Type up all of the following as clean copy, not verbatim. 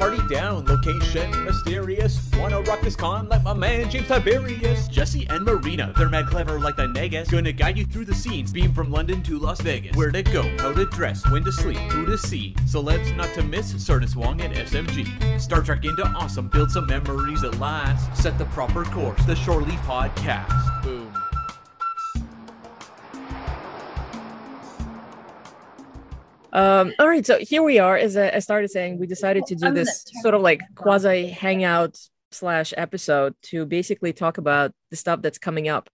party down, location mysterious. Wanna rock this con like my man James Tiberius. Jesse and Marina, they're mad clever like the Negus. Gonna guide you through the scenes, beam from London to Las Vegas. Where to go, how to dress, when to sleep, who to see. Celebs not to miss, Sardis Wong and SMG. Star Trek into awesome, build some memories at last. Set the proper course, the Shore Leave Podcast. Boom. All right, so here we are. As I started saying, we decided to do this sort of like quasi hangout / episode to basically talk about the stuff that's coming up.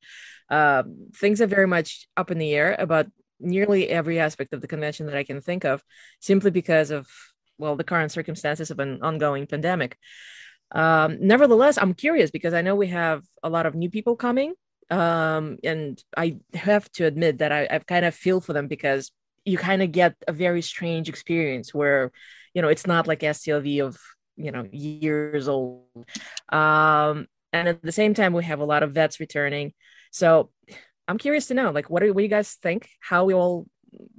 Things are very much up in the air about nearly every aspect of the convention that I can think of, simply because of, well, the current circumstances of an ongoing pandemic. Nevertheless, I'm curious because I know we have a lot of new people coming, and I have to admit that I kind of feel for them, because you kind of get a very strange experience where, it's not like STLV of, years old. And at the same time, we have a lot of vets returning. So I'm curious to know, like, what do you guys think? How we all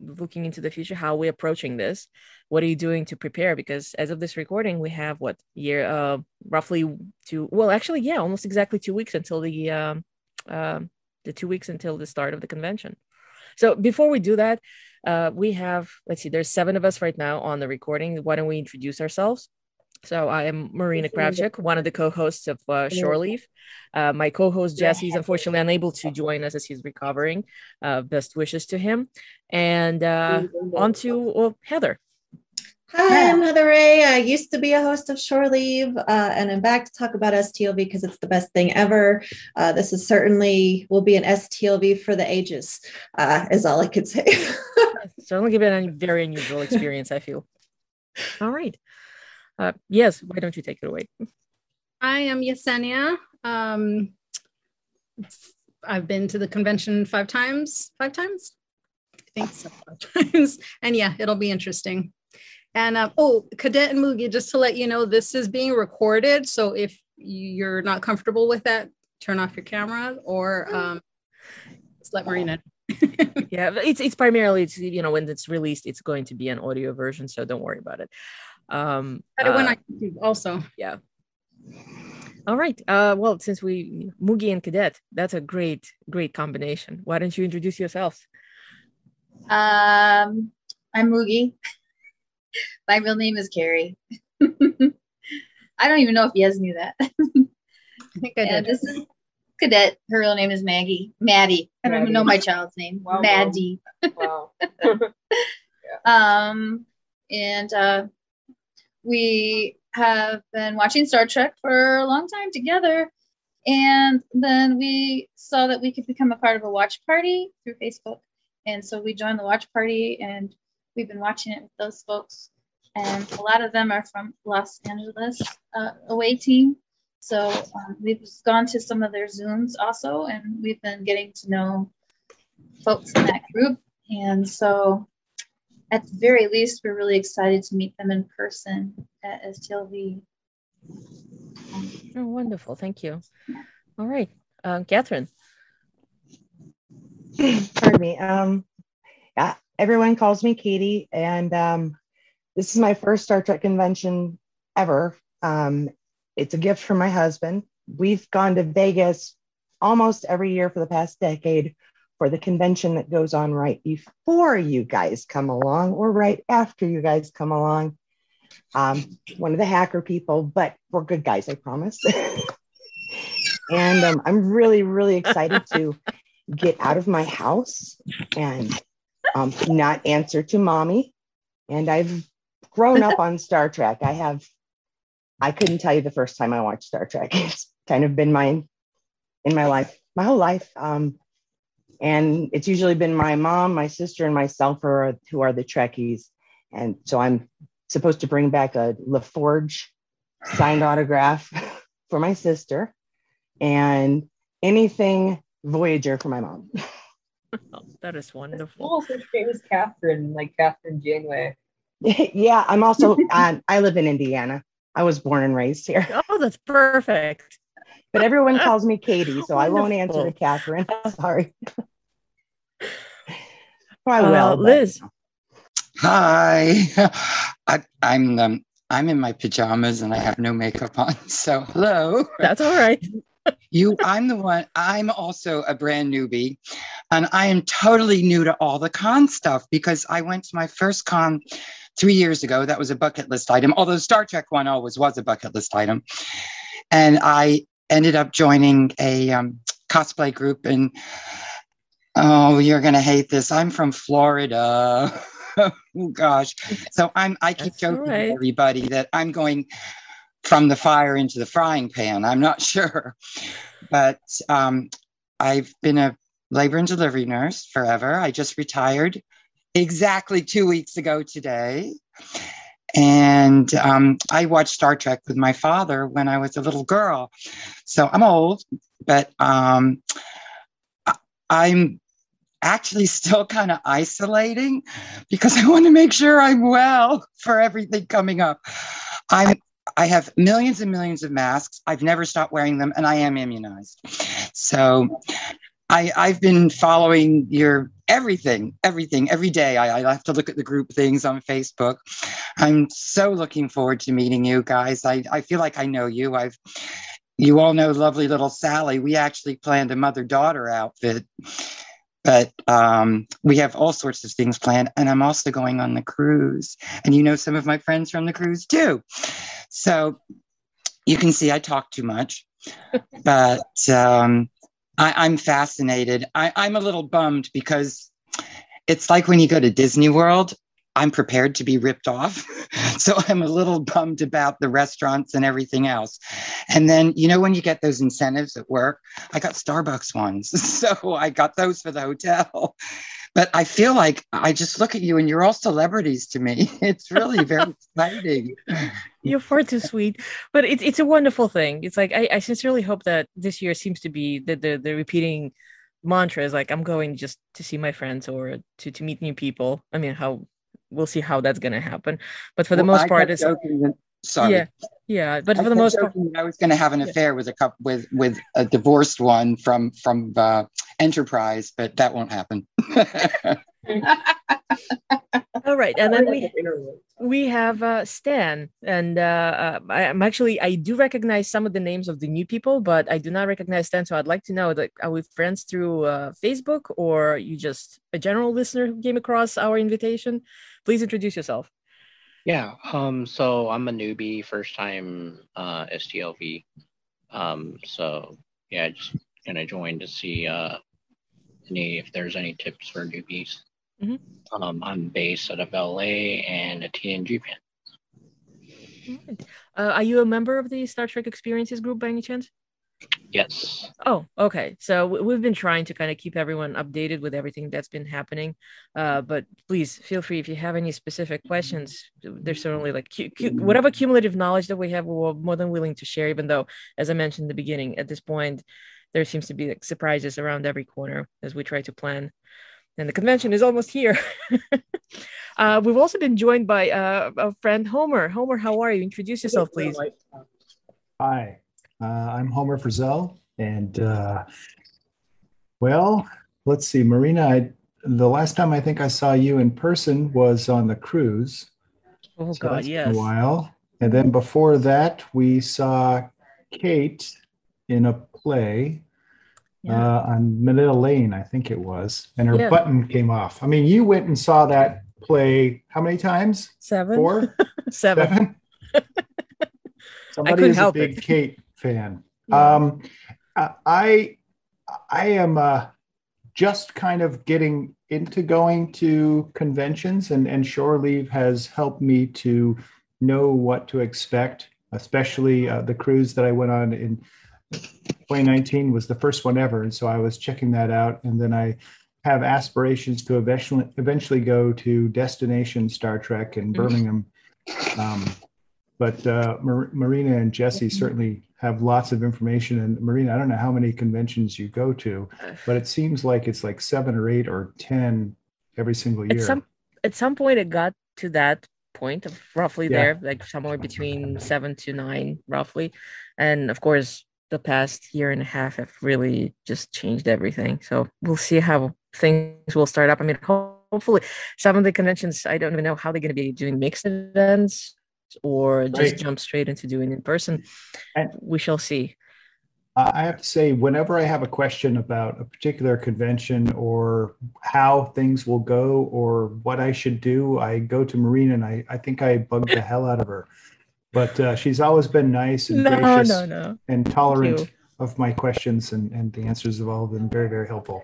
looking into the future? How we approaching this? What are you doing to prepare? Because as of this recording, we have roughly almost exactly 2 weeks until the 2 weeks until the start of the convention. So before we do that, we have, there's 7 of us right now on the recording. Why don't we introduce ourselves? So I am Marina Kravchuk, one of the co-hosts of Shore Leave. My co-host Jesse is unfortunately unable to join us as he's recovering. Best wishes to him. And on to Heather. Hi, I'm Heather Ray. I used to be a host of Shore Leave, and I'm back to talk about STLV because it's the best thing ever. This is certainly will be an STLV for the ages, is all I could say. Certainly been a very unusual experience, I feel. All right. Yes, why don't you take it away? I am Yesenia. I've been to the convention 5 times. 5 times? I think so, 5 times. And yeah, it'll be interesting. And Cadet and Mugi, just to let you know, this is being recorded. So if you're not comfortable with that, turn off your camera or just let Marina. Yeah, it's primarily, when it's released, it's going to be an audio version. So don't worry about it. But it went on YouTube also. Yeah. All right. Well, since Mugi and Cadet, that's a great combination. Why don't you introduce yourselves? I'm Mugi. My real name is Carrie. I don't even know if you guys knew that. I think I did. This is Cadet. Her real name is Maddie. I don't even know my child's name. Wow, Maddie. Wow. And we have been watching Star Trek for a long time together. And then we saw that we could become a part of a watch party through Facebook. And so we joined the watch party, and we've been watching it with those folks. And a lot of them are from Los Angeles, away team. So we've gone to some of their Zooms also, and we've been getting to know folks in that group. And so at the very least, we're really excited to meet them in person at STLV. Oh, wonderful. Thank you. All right. Catherine. Pardon me. Yeah, everyone calls me Katie, and this is my first Star Trek convention ever. It's a gift from my husband. We've gone to Vegas almost every year for the past decade for the convention that goes on right before you guys come along or right after you guys come along. One of the hacker people, but we're good guys, I promise. And I'm really, really excited to get out of my house and not answer to mommy. And I've grown up on Star Trek. I couldn't tell you the first time I watched Star Trek. It's kind of been in my life, my whole life. And it's usually been my mom, my sister, and myself who are the Trekkies. And so I'm supposed to bring back a LaForge signed autograph for my sister and anything Voyager for my mom. Oh, that is wonderful. Also, name is Catherine, like Catherine Janeway. Yeah, I'm also, I live in Indiana. I was born and raised here. Oh, that's perfect. But everyone calls me Katie, so I won't answer to Catherine. Sorry. Well, I will. Liz. Hi, I'm I'm in my pajamas and I have no makeup on. So hello. That's all right. I'm also a brand newbie, and I am totally new to all the con stuff because I went to my first con 3 years ago. That was a bucket list item, although Star Trek one always was a bucket list item. And I ended up joining a cosplay group, and oh, you're going to hate this. I'm from Florida. Oh gosh. So I keep joking with everybody that I'm going from the fire into the frying pan. I'm not sure, but I've been a labor and delivery nurse forever. I just retired exactly 2 weeks ago today. And I watched Star Trek with my father when I was a little girl. So I'm old, but I'm actually still kind of isolating because I want to make sure I'm well for everything coming up. I have millions and millions of masks. I've never stopped wearing them, and I am immunized. So I've been following your everything every day. I have to look at the group things on Facebook. I'm so looking forward to meeting you guys. I feel like I know you. You all know lovely little Sally. We actually planned a mother-daughter outfit. But we have all sorts of things planned. And I'm also going on the cruise. And you know some of my friends from the cruise too. So you can see I talk too much. But I'm fascinated. I'm a little bummed because it's like when you go to Disney World, I'm prepared to be ripped off. So I'm a little bummed about the restaurants and everything else. And then, you know, when you get those incentives at work, I got Starbucks ones. So I got those for the hotel. But I feel like I just look at you and you're all celebrities to me. It's really very exciting. You're far too sweet. But it's a wonderful thing. It's like, I sincerely hope that this year seems to be the repeating mantra is like, I'm going just to see my friends or to meet new people. I mean, we'll see how that's going to happen. But for the most part, it's sorry. Yeah. But for the most part, I was going to have an affair with with a divorced one from Enterprise, but that won't happen. All right, and then we have Stan, and I do recognize some of the names of the new people, but I do not recognize Stan. So I'd like to know that are we friends through Facebook, or are you just a general listener who came across our invitation? Please introduce yourself. Yeah, so I'm a newbie, first time STLV. So yeah, just gonna join to see if there's any tips for newbies. Mm-hmm. I'm based out of LA and a TNG fan. Right. Are you a member of the Star Trek Experiences group by any chance? Yes. Oh, okay. So we've been trying to kind of keep everyone updated with everything that's been happening. But please feel free if you have any specific questions. There's certainly like whatever cumulative knowledge that we have, we're more than willing to share, even though, as I mentioned in the beginning, at this point, there seems to be like surprises around every corner as we try to plan. And the convention is almost here. We've also been joined by a friend, Homer. Homer, how are you? Introduce yourself, please. Hi. I'm Homer Frizzell, and well, let's see, Marina. The last time I think I saw you in person was on the cruise. Oh so God, yes. A while, and then before that, we saw Kate in a play on Manila Lane, I think it was, and her button came off. I mean, you went and saw that play how many times? 7. 4? 7. Somebody is a big Kate fan. Yeah. I am just kind of getting into going to conventions, and Shore Leave has helped me to know what to expect, especially the cruise that I went on in 2019 was the first one ever. And so I was checking that out. And then I have aspirations to eventually go to Destination Star Trek in Birmingham. But Marina and Jesse certainly have lots of information. And Marina, I don't know how many conventions you go to, but it seems like it's like 7 or 8 or 10 every single year. At some point, it got to that point of roughly there, like somewhere between 7 to 9, roughly. And of course, the past year and a half have really just changed everything. So we'll see how things will start up. I mean, hopefully some of the conventions, I don't even know how they're going to be doing mixed events or just Right. jump straight into doing in person. And we shall see. I have to say, whenever I have a question about a particular convention or how things will go or what I should do, I go to Marina, and I think I bug the hell out of her. But she's always been nice and gracious No. and tolerant of my questions, and the answers have all been very, very helpful.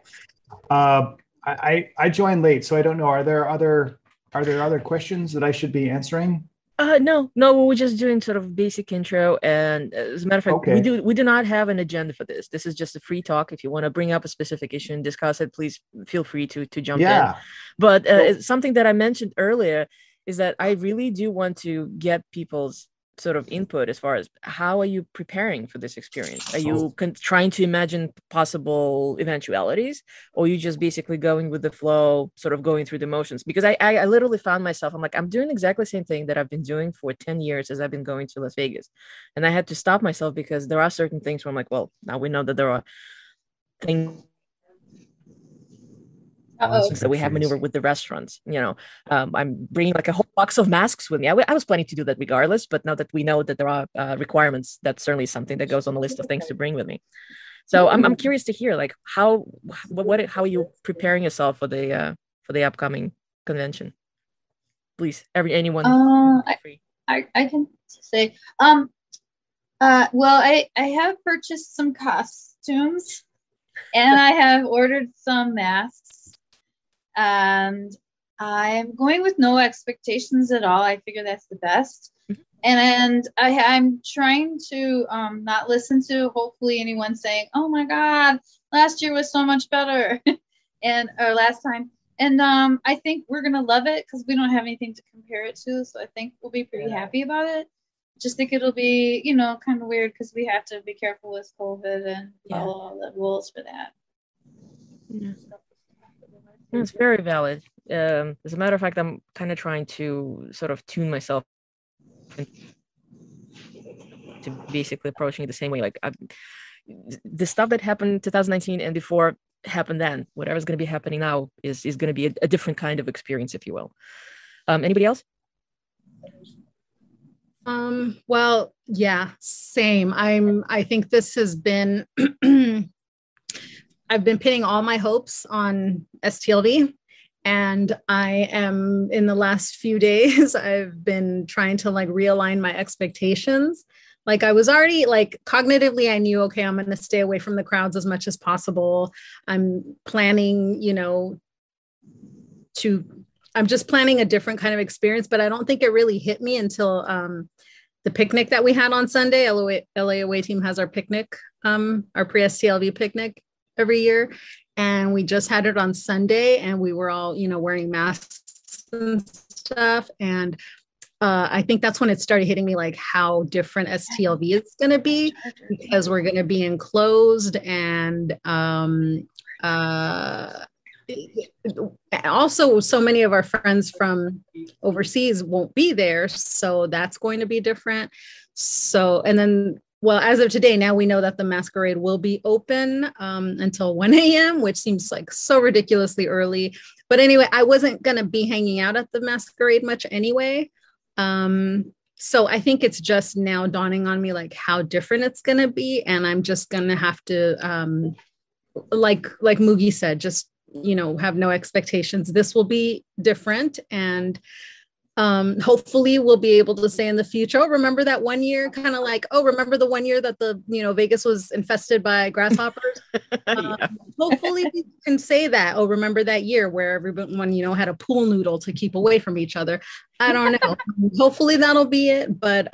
I joined late, so I don't know. Are there other questions that I should be answering? No, we're just doing sort of basic intro, and as a matter of fact, Okay. we do not have an agenda for this. This is just a free talk. If you want to bring up a specific issue and discuss it, please feel free to jump in. But it's something that I mentioned earlier is that I really do want to get people's sort of input as far as how are you preparing for this experience? Are you trying to imagine possible eventualities, or are you just basically going with the flow, sort of going through the motions? Because I literally found myself, I'm doing exactly the same thing that I've been doing for 10 years as I've been going to Las Vegas. And I had to stop myself because there are certain things where I'm like, well, now we know that there are things that we have maneuvered with the restaurants. I'm bringing like a whole box of masks with me. I was planning to do that regardless, but now that we know that there are requirements, that's certainly something that goes on the list of things to bring with me. So I'm curious to hear, like, how are you preparing yourself for the upcoming convention? Please, anyone. I can say, well, I have purchased some costumes, and I have ordered some masks. And I'm going with no expectations at all. I figure that's the best. And I'm trying to not listen to hopefully anyone saying, "Oh my God, last year was so much better," or last time. And I think we're gonna love it because we don't have anything to compare it to. So I think we'll be pretty happy about it. Just think it'll be, kind of weird because we have to be careful with COVID and follow all the rules for that. Yeah. It's very valid. As a matter of fact, I'm kind of trying to sort of tune myself to basically approaching it the same way. Like the stuff that happened 2019 and before happened then. Whatever's going to be happening now is going to be a different kind of experience, if you will. Anybody else? Well, yeah, same. I think this has been I've been pinning all my hopes on STLV, and I am in the last few days, I've been trying to like realign my expectations. Like I was already like cognitively, I knew, okay, I'm going to stay away from the crowds as much as possible. I'm planning, I'm just planning a different kind of experience, but I don't think it really hit me until the picnic that we had on Sunday. LA Away Team has our picnic, our pre-STLV picnic every year, and we just had it on Sunday, and we were all wearing masks and stuff, and I think that's when it started hitting me like how different STLV is going to be, because we're going to be enclosed, and also so many of our friends from overseas won't be there, so that's going to be different. So, and then, well, as of today, now we know that the masquerade will be open until 1 a.m., which seems like so ridiculously early. But anyway, I wasn't going to be hanging out at the masquerade much anyway. So I think it's just now dawning on me like how different it's going to be. And I'm just going to have to, like Mugi said, just, have no expectations. This will be different. And hopefully we'll be able to say in the future, oh, remember that one year, kind of like, oh, remember the one year that the Vegas was infested by grasshoppers. Hopefully we can say that, oh, remember that year where everyone had a pool noodle to keep away from each other. I don't know. Hopefully that'll be it, but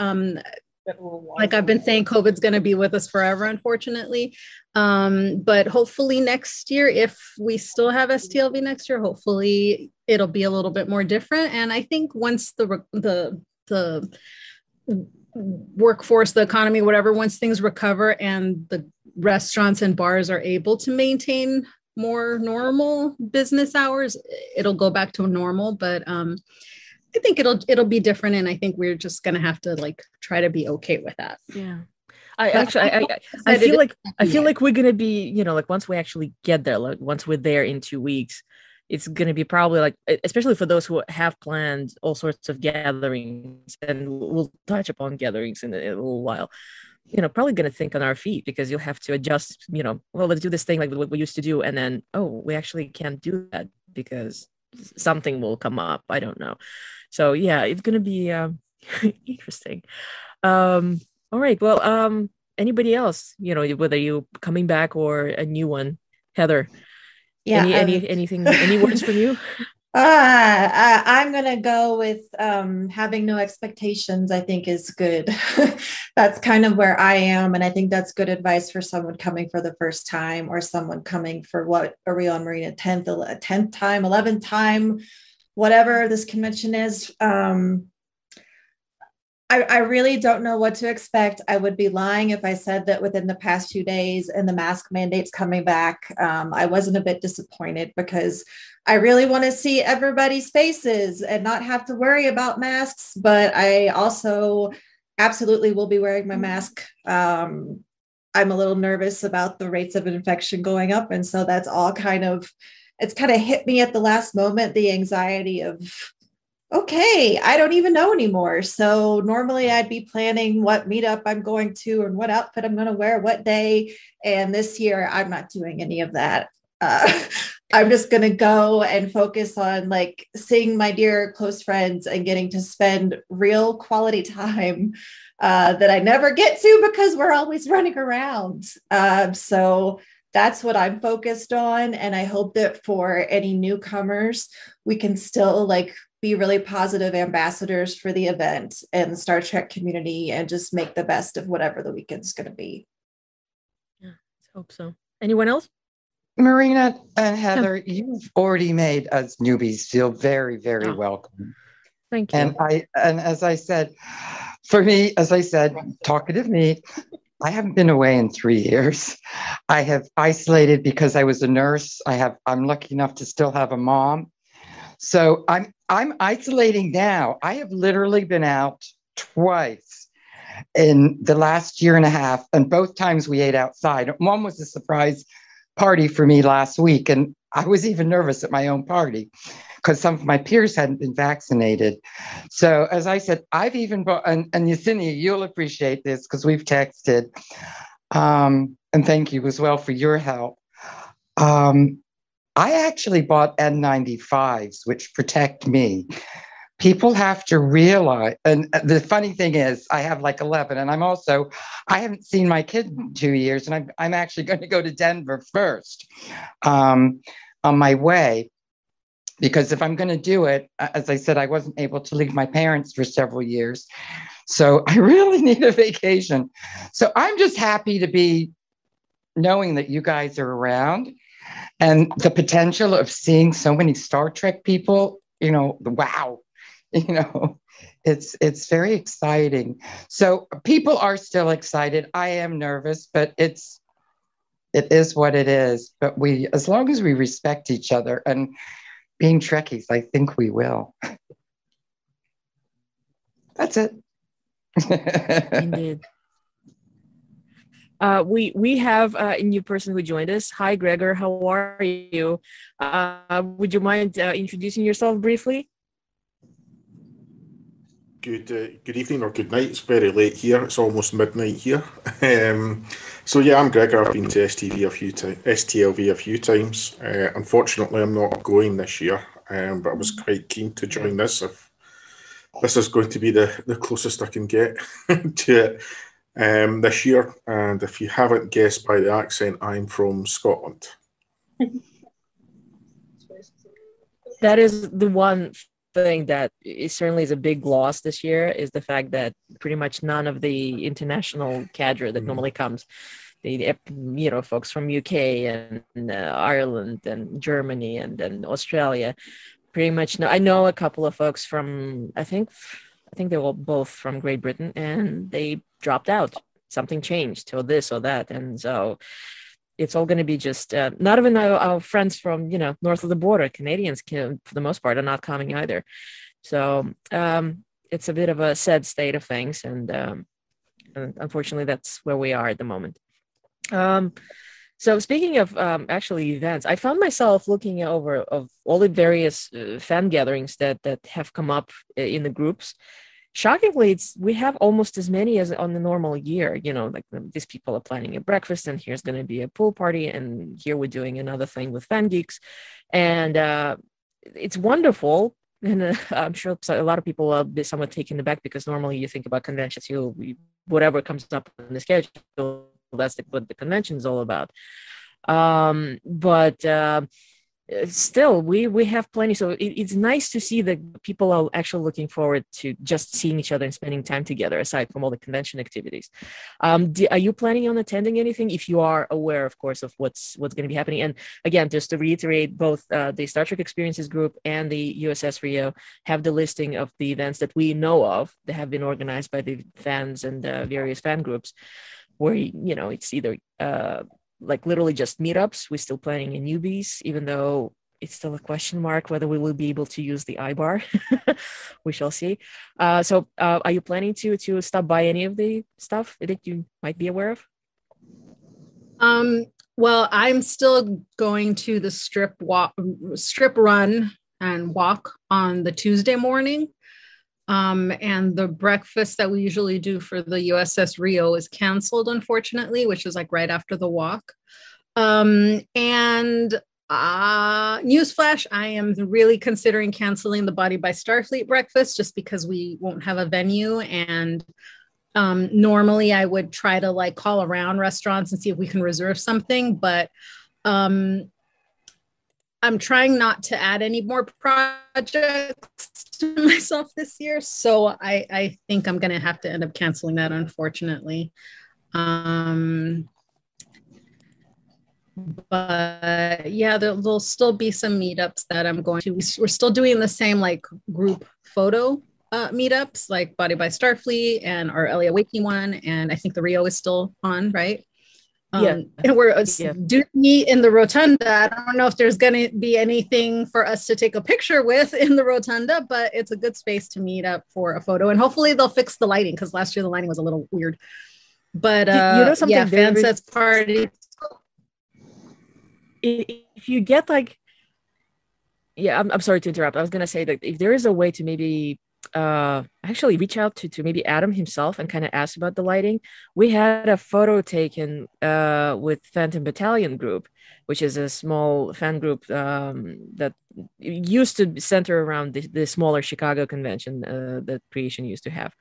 like I've been saying, COVID's going to be with us forever, unfortunately. But hopefully next year, if we still have STLV next year, hopefully it'll be a little bit more different. And I think once the workforce, the economy, whatever, once things recover and the restaurants and bars are able to maintain more normal business hours, it'll go back to normal. But I think it'll be different, and I think we're just gonna have to like try to be okay with that. Yeah, I feel like we're gonna be, like once we actually get there, like once we're there in 2 weeks, it's going to be probably like, especially for those who have planned all sorts of gatherings, and we'll touch upon gatherings in a little while, probably going to think on our feet, because you'll have to adjust, well, let's do this thing like what we used to do. And then, oh, we actually can't do that because something will come up. I don't know. So yeah, it's going to be interesting. All right. Well, anybody else, whether you coming back or a new one, Heather, Yeah. Anything, any words from you? I'm going to go with having no expectations, I think is good. That's kind of where I am. And I think that's good advice for someone coming for the first time, or someone coming for, what are we on, Marina, 10th time, 11th time, whatever this convention is. I really don't know what to expect. I would be lying if I said that within the past few days and the mask mandates coming back, I wasn't a bit disappointed, because I really want to see everybody's faces and not have to worry about masks. But I also absolutely will be wearing my mask. I'm a little nervous about the rates of infection going up. And so that's all it's kind of hit me at the last moment, the anxiety of, okay, I don't even know anymore. So normally I'd be planning what meetup I'm going to and what outfit I'm going to wear what day. And this year I'm not doing any of that. I'm just going to go and focus on like seeing my dear close friends and getting to spend real quality time that I never get to because we're always running around. So that's what I'm focused on. And I hope that for any newcomers, we can still be really positive ambassadors for the event and the Star Trek community, and just make the best of whatever the weekend's going to be. Yeah, let's hope so. Anyone else? Marina and Heather, you've already made us newbies feel very, very welcome. Thank you. And as I said, for me, as I said, talkative me, I haven't been away in 3 years. I have isolated because I was a nurse. I'm lucky enough to still have a mom. So I'm isolating now. I have literally been out twice in the last year and a half, and both times we ate outside. One was a surprise party for me last week, and I was even nervous at my own party because some of my peers hadn't been vaccinated. So as I said, I've even bought, and Yesenia, you'll appreciate this because we've texted, and thank you as well for your help. I actually bought N95s, which protect me. People have to realize, and the funny thing is, I have 11, and I haven't seen my kid in 2 years, and I'm actually going to go to Denver first on my way, because if I'm going to do it, as I said, I wasn't able to leave my parents for several years. So I really need a vacation. So I'm just happy to be knowing that you guys are around. And the potential of seeing so many Star Trek people, wow, it's very exciting. So people are still excited. I am nervous, but it is what it is. But as long as we respect each other, and being Trekkies, I think we will. That's it. Indeed. We have a new person who joined us. Hi, Gregor. How are you? Would you mind introducing yourself briefly? Good evening or good night. It's very late here. It's almost midnight here. So yeah, I'm Gregor. I've been to STLV a few times. Unfortunately, I'm not going this year, but I was quite keen to join this. This is going to be the closest I can get to it. This year, and if you haven't guessed by the accent, I'm from Scotland. That is the one thing that certainly is a big loss this year, is the fact that pretty much none of the international cadre that normally comes, the folks from UK and Ireland and Germany and then Australia, pretty much. I know a couple of folks from, I think they were both from Great Britain, and they dropped out. Something changed, or this or that, and so it's all going to be just not even our friends from north of the border. Canadians for the most part are not coming either. So it's a bit of a sad state of things, and unfortunately that's where we are at the moment. So speaking of actually events, I found myself looking over of all the various fan gatherings that have come up in the groups. Shockingly, we have almost as many as on the normal year. Like these people are planning a breakfast, and here's going to be a pool party, and here we're doing another thing with fan geeks, and it's wonderful. And I'm sure a lot of people will be somewhat taken aback because normally you think about conventions, whatever comes up in the schedule, that's what the convention is all about. But still, we have plenty. So it's nice to see that people are actually looking forward to just seeing each other and spending time together, aside from all the convention activities. Are you planning on attending anything? If you are aware, of course, of what's going to be happening. And again, just to reiterate, both the Star Trek Experiences group and the USS Rio have the listing of the events that we know of that have been organized by the fans and various fan groups, where it's either like literally just meetups. We're still planning in newbies, even though it's still a question mark whether we will be able to use the iBar. We shall see. So are you planning to stop by any of the stuff that you might be aware of? Well, I'm still going to the strip run and walk on the Tuesday morning. And the breakfast that we usually do for the USS Rio is canceled, unfortunately, which is like right after the walk. And newsflash, I am really considering canceling the Body by Starfleet breakfast just because we won't have a venue. And normally I would try to like call around restaurants and see if we can reserve something, but I'm trying not to add any more projects to myself this year. So I think I'm going to have to end up canceling that, unfortunately. But yeah, there'll still be some meetups that I'm going to. We're still doing the same like group photo meetups, like Body by Starfleet and our Elia Wakey one. And I think the Rio is still on, right? And we're doing meet in the rotunda. I don't know if there's going to be anything for us to take a picture with in the rotunda, but it's a good space to meet up for a photo. And hopefully they'll fix the lighting, because last year the lighting was a little weird. But something, yeah, fan sets party. If you get like, I'm sorry to interrupt. I was going to say that if there is a way to maybe actually reach out to maybe Adam himself and kind of ask about the lighting. We had a photo taken with Phantom Battalion Group, which is a small fan group that used to center around the smaller Chicago convention that Creation used to have.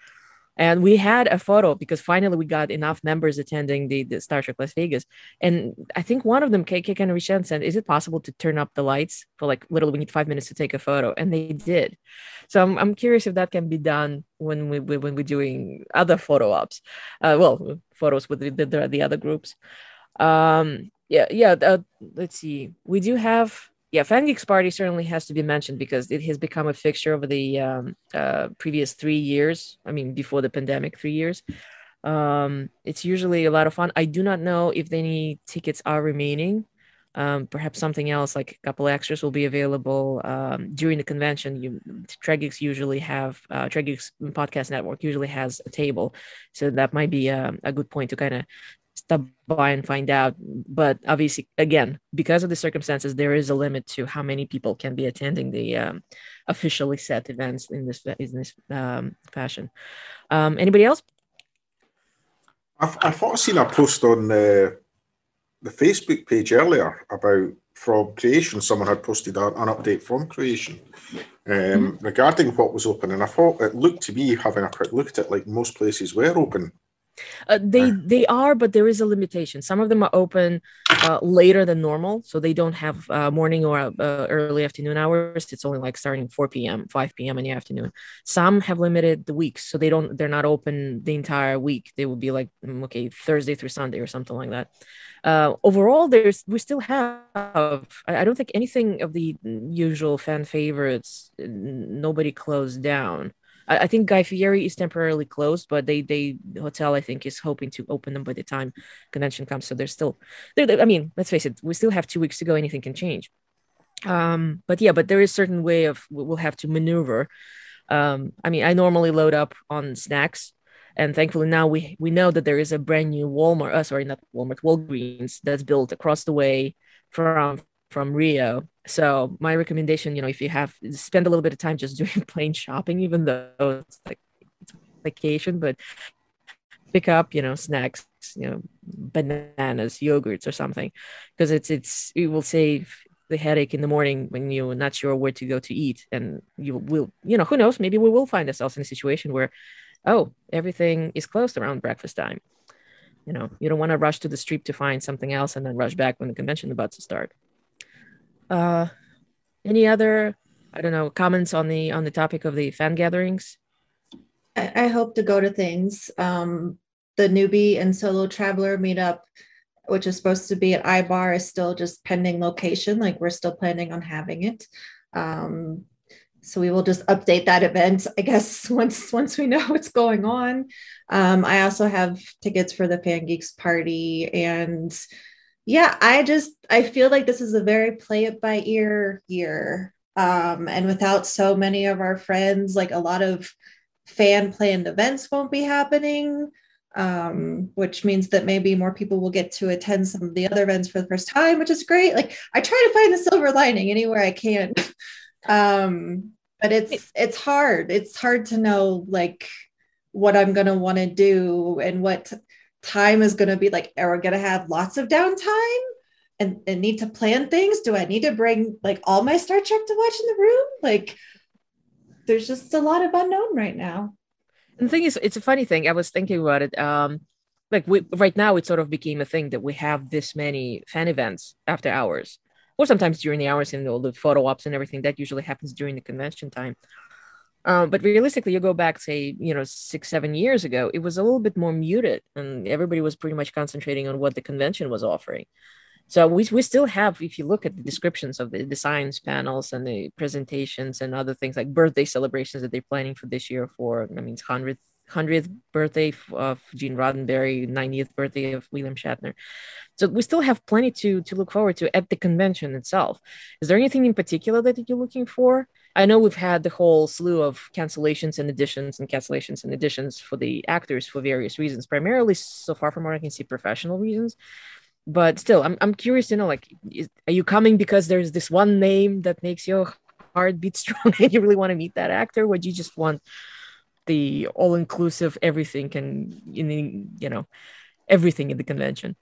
And we had a photo because finally we got enough members attending the Star Trek Las Vegas. And I think one of them kind of reached out and said, is it possible to turn up the lights for like literally we need 5 minutes to take a photo? And they did. So I'm curious if that can be done when we're doing other photo ops. Photos with the other groups. Let's see. We do have... Fan Geeks Party certainly has to be mentioned because it has become a fixture over the previous 3 years. I mean, before the pandemic, 3 years. It's usually a lot of fun. I do not know if any tickets are remaining. Perhaps something else, like a couple extras, will be available during the convention. Trek Geeks usually have, Trek Geeks Podcast Network usually has a table. So that might be a good point to kind of stop by and find out. But obviously, again, because of the circumstances, there is a limit to how many people can be attending the officially set events in this fashion. Anybody else? I thought I seen a post on the Facebook page earlier about from Creation. Someone had posted an update from Creation regarding what was open, and I thought it looked to me, having a quick look at it, like most places were open. They are, but there is a limitation. Some of them are open later than normal, so they don't have morning or early afternoon hours. It's only like starting 4 p.m., 5 p.m. in the afternoon. Some have limited the weeks, so they're not open the entire week. They would be like Thursday through Sunday or something like that. Overall, we still have. I don't think anything of the usual fan favorites. Nobody closed down. I think Guy Fieri is temporarily closed, but the hotel, I think, is hoping to open them by the time convention comes. So there's still, I mean, let's face it, we still have 2 weeks to go. Anything can change. But there is certain way we'll have to maneuver. I mean, I normally load up on snacks, And thankfully now we know that there is a brand new Walgreens that's built across the way from Rio. So my recommendation, if you have spend a little bit of time just doing plain shopping, even though it's vacation, but pick up, snacks, bananas, yogurts or something, because it will save the headache in the morning when you're not sure where to go to eat. And you will, who knows, maybe we will find ourselves in a situation where, oh, everything is closed around breakfast time. You don't want to rush to the street to find something else and then rush back when the convention is about to start. Any other, I don't know, comments on the topic of the fan gatherings? I hope to go to things. The newbie and solo traveler meetup, which is supposed to be at iBar, is still just pending location. Like, we're still planning on having it. So we will just update that event, I guess, once we know what's going on. I also have tickets for the Fan Geeks party. And yeah, I feel like this is a very play it by ear year. And without so many of our friends, like, a lot of fan planned events won't be happening, which means that maybe more people will get to attend some of the other events for the first time, which is great. Like, I try to find the silver lining anywhere I can. But it's hard. It's hard to know, like, what I'm going to want to do and what time is going to be. Like, are we going to have lots of downtime and need to plan things? Do I need to bring, like, all my Star Trek to watch in the room? Like, there's just a lot of unknown right now. And the thing is, it's a funny thing. I was thinking about it. Right now, it sort of became a thing that we have this many fan events after hours, or sometimes during the hours, and all the photo ops and everything that usually happens during the convention time. But realistically, you go back, say, 6-7 years ago, it was a little bit more muted, and everybody was pretty much concentrating on what the convention was offering. So we still have, if you look at the descriptions of the science panels and the presentations and other things like birthday celebrations that they're planning for this year it's 100th birthday of Gene Roddenberry, 90th birthday of William Shatner. So we still have plenty to look forward to at the convention itself. Is there anything in particular that you're looking for? I know we've had the whole slew of cancellations and additions for the actors for various reasons, primarily, so far from what I can see, professional reasons. But still, I'm curious to know, like, are you coming because there's this one name that makes your heart beat strong and you really want to meet that actor? Or do you just want the all-inclusive everything everything in the convention?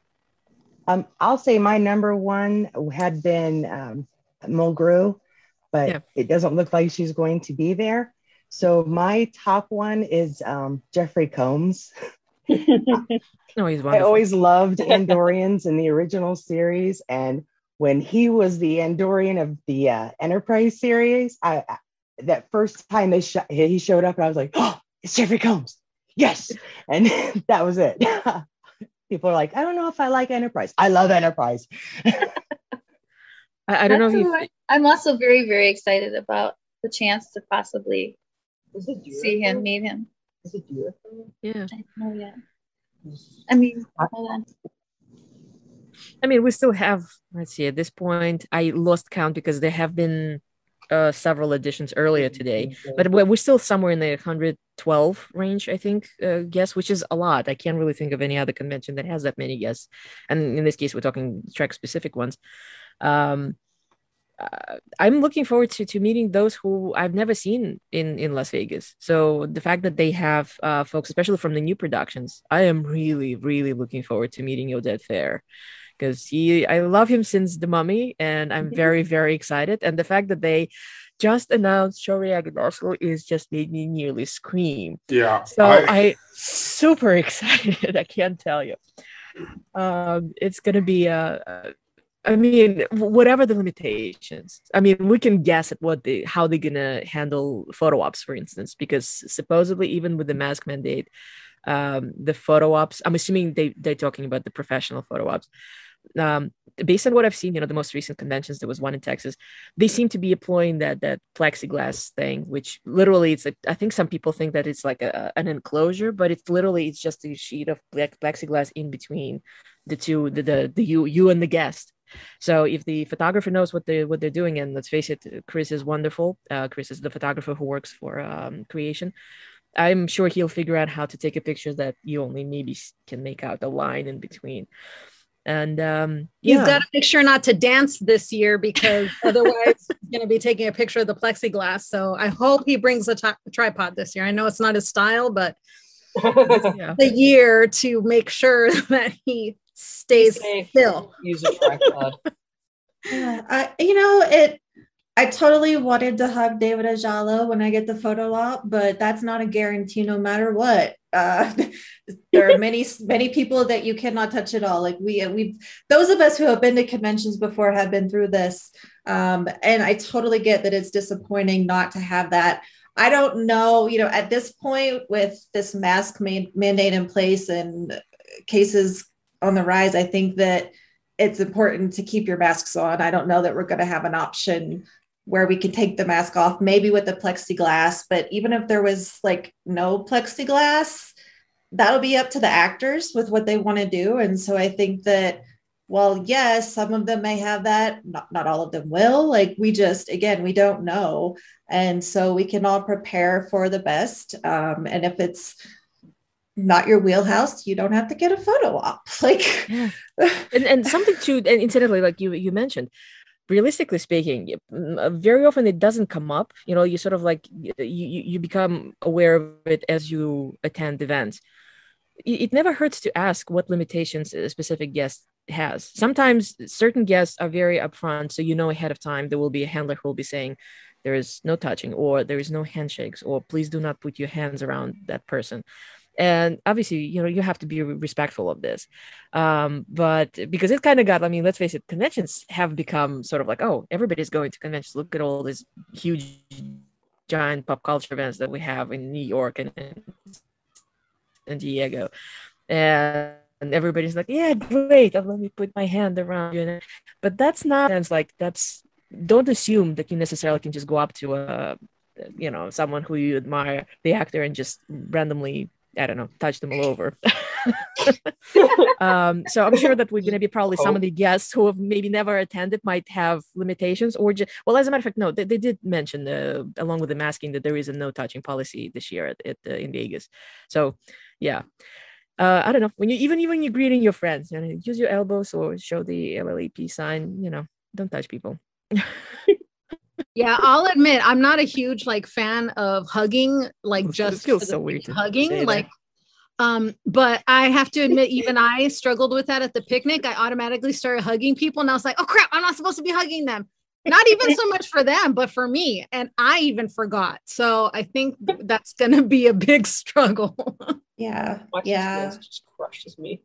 I'll say my number one had been Mulgrew, but It doesn't look like she's going to be there. So my top one is Jeffrey Combs. No, he's wonderful. I always loved Andorians in the original series, and when he was the Andorian of the Enterprise series, that first time he showed up, and I was like, "Oh, it's Jeffrey Combs!" Yes, and that was it. People are like, "I don't know if I like Enterprise." I love Enterprise. I don't know if you. I'm also very, very excited about the chance to possibly see him, meet him. Is it you? Yeah. I don't know yet. Hold on. We still have, let's see, at this point, I lost count because there have been several editions earlier today, but we're still somewhere in the 112 range, I think, guests, which is a lot. I can't really think of any other convention that has that many guests. And in this case, we're talking Trek-specific ones. I'm looking forward to meeting those who I've never seen in Las Vegas. So the fact that they have folks, especially from the new productions, I am really, really looking forward to meeting Oded Fair, because I love him since The Mummy, and I'm very, very excited. And the fact that they just announced Shori Agudaslu is just made me nearly scream. Yeah. So I super excited. I can't tell you. It's going to be whatever the limitations. We can guess at how they're gonna handle photo ops, for instance, because supposedly even with the mask mandate, the photo ops, I'm assuming they're talking about the professional photo ops. Based on what I've seen, the most recent conventions, there was one in Texas, they seem to be employing that plexiglass thing, which literally it's I think some people think that it's like an enclosure, but it's just a sheet of plexiglass in between the two, the you and the guest. So if the photographer knows what they're doing, and let's face it, Chris is wonderful. Chris is the photographer who works for Creation. I'm sure he'll figure out how to take a picture that you only maybe can make out the line in between. And he's got to make sure not to dance this year, because otherwise he's going to be taking a picture of the plexiglass. So I hope he brings a tripod this year. I know it's not his style, but the year to make sure that he stays still. Use a tripod. I totally wanted to hug David Ajalo when I get the photo op, but that's not a guarantee no matter what. There are many people that you cannot touch at all. Like we those of us who have been to conventions before have been through this. And I totally get that it's disappointing not to have that. I don't know, at this point with this mask mandate in place and cases on the rise, I think that it's important to keep your masks on. I don't know that we're going to have an option where we can take the mask off, maybe with the plexiglass, but even if there was like no plexiglass, that'll be up to the actors with what they want to do. And so I think that, well, yes, some of them may have that, not all of them will. Like we don't know. And so we can all prepare for the best. And if it's not your wheelhouse, you don't have to get a photo op. Like, and something too, and incidentally, like you mentioned, realistically speaking, very often it doesn't come up. You sort of like you become aware of it as you attend events. It never hurts to ask what limitations a specific guest has. Sometimes certain guests are very upfront, so ahead of time there will be a handler who will be saying there is no touching, or there is no handshakes, or please do not put your hands around that person. And obviously, you have to be respectful of this. But because it kind of got, let's face it, conventions have become sort of like, oh, everybody's going to conventions. Look at all these huge, giant pop culture events that we have in New York and San Diego. And everybody's like, yeah, great. Let me put my hand around you. But that's not, don't assume that you necessarily can just go up to someone who you admire, the actor, and just randomly, I don't know, touch them all over. So I'm sure that we're going to be probably some of the guests who have maybe never attended might have limitations, or well, as a matter of fact, no, they did mention along with the masking that there is a no touching policy this year in Vegas. So yeah, I don't know, when you're greeting your friends, use your elbows or show the LLAP sign, don't touch people. Yeah, I'll admit I'm not a huge fan of hugging, just it feels so weird hugging, but I have to admit, even I struggled with that at the picnic. I automatically started hugging people, and I was like, oh crap, I'm not supposed to be hugging them. Not even so much for them, but for me, and I even forgot. So I think that's gonna be a big struggle. Yeah. Just crushes me.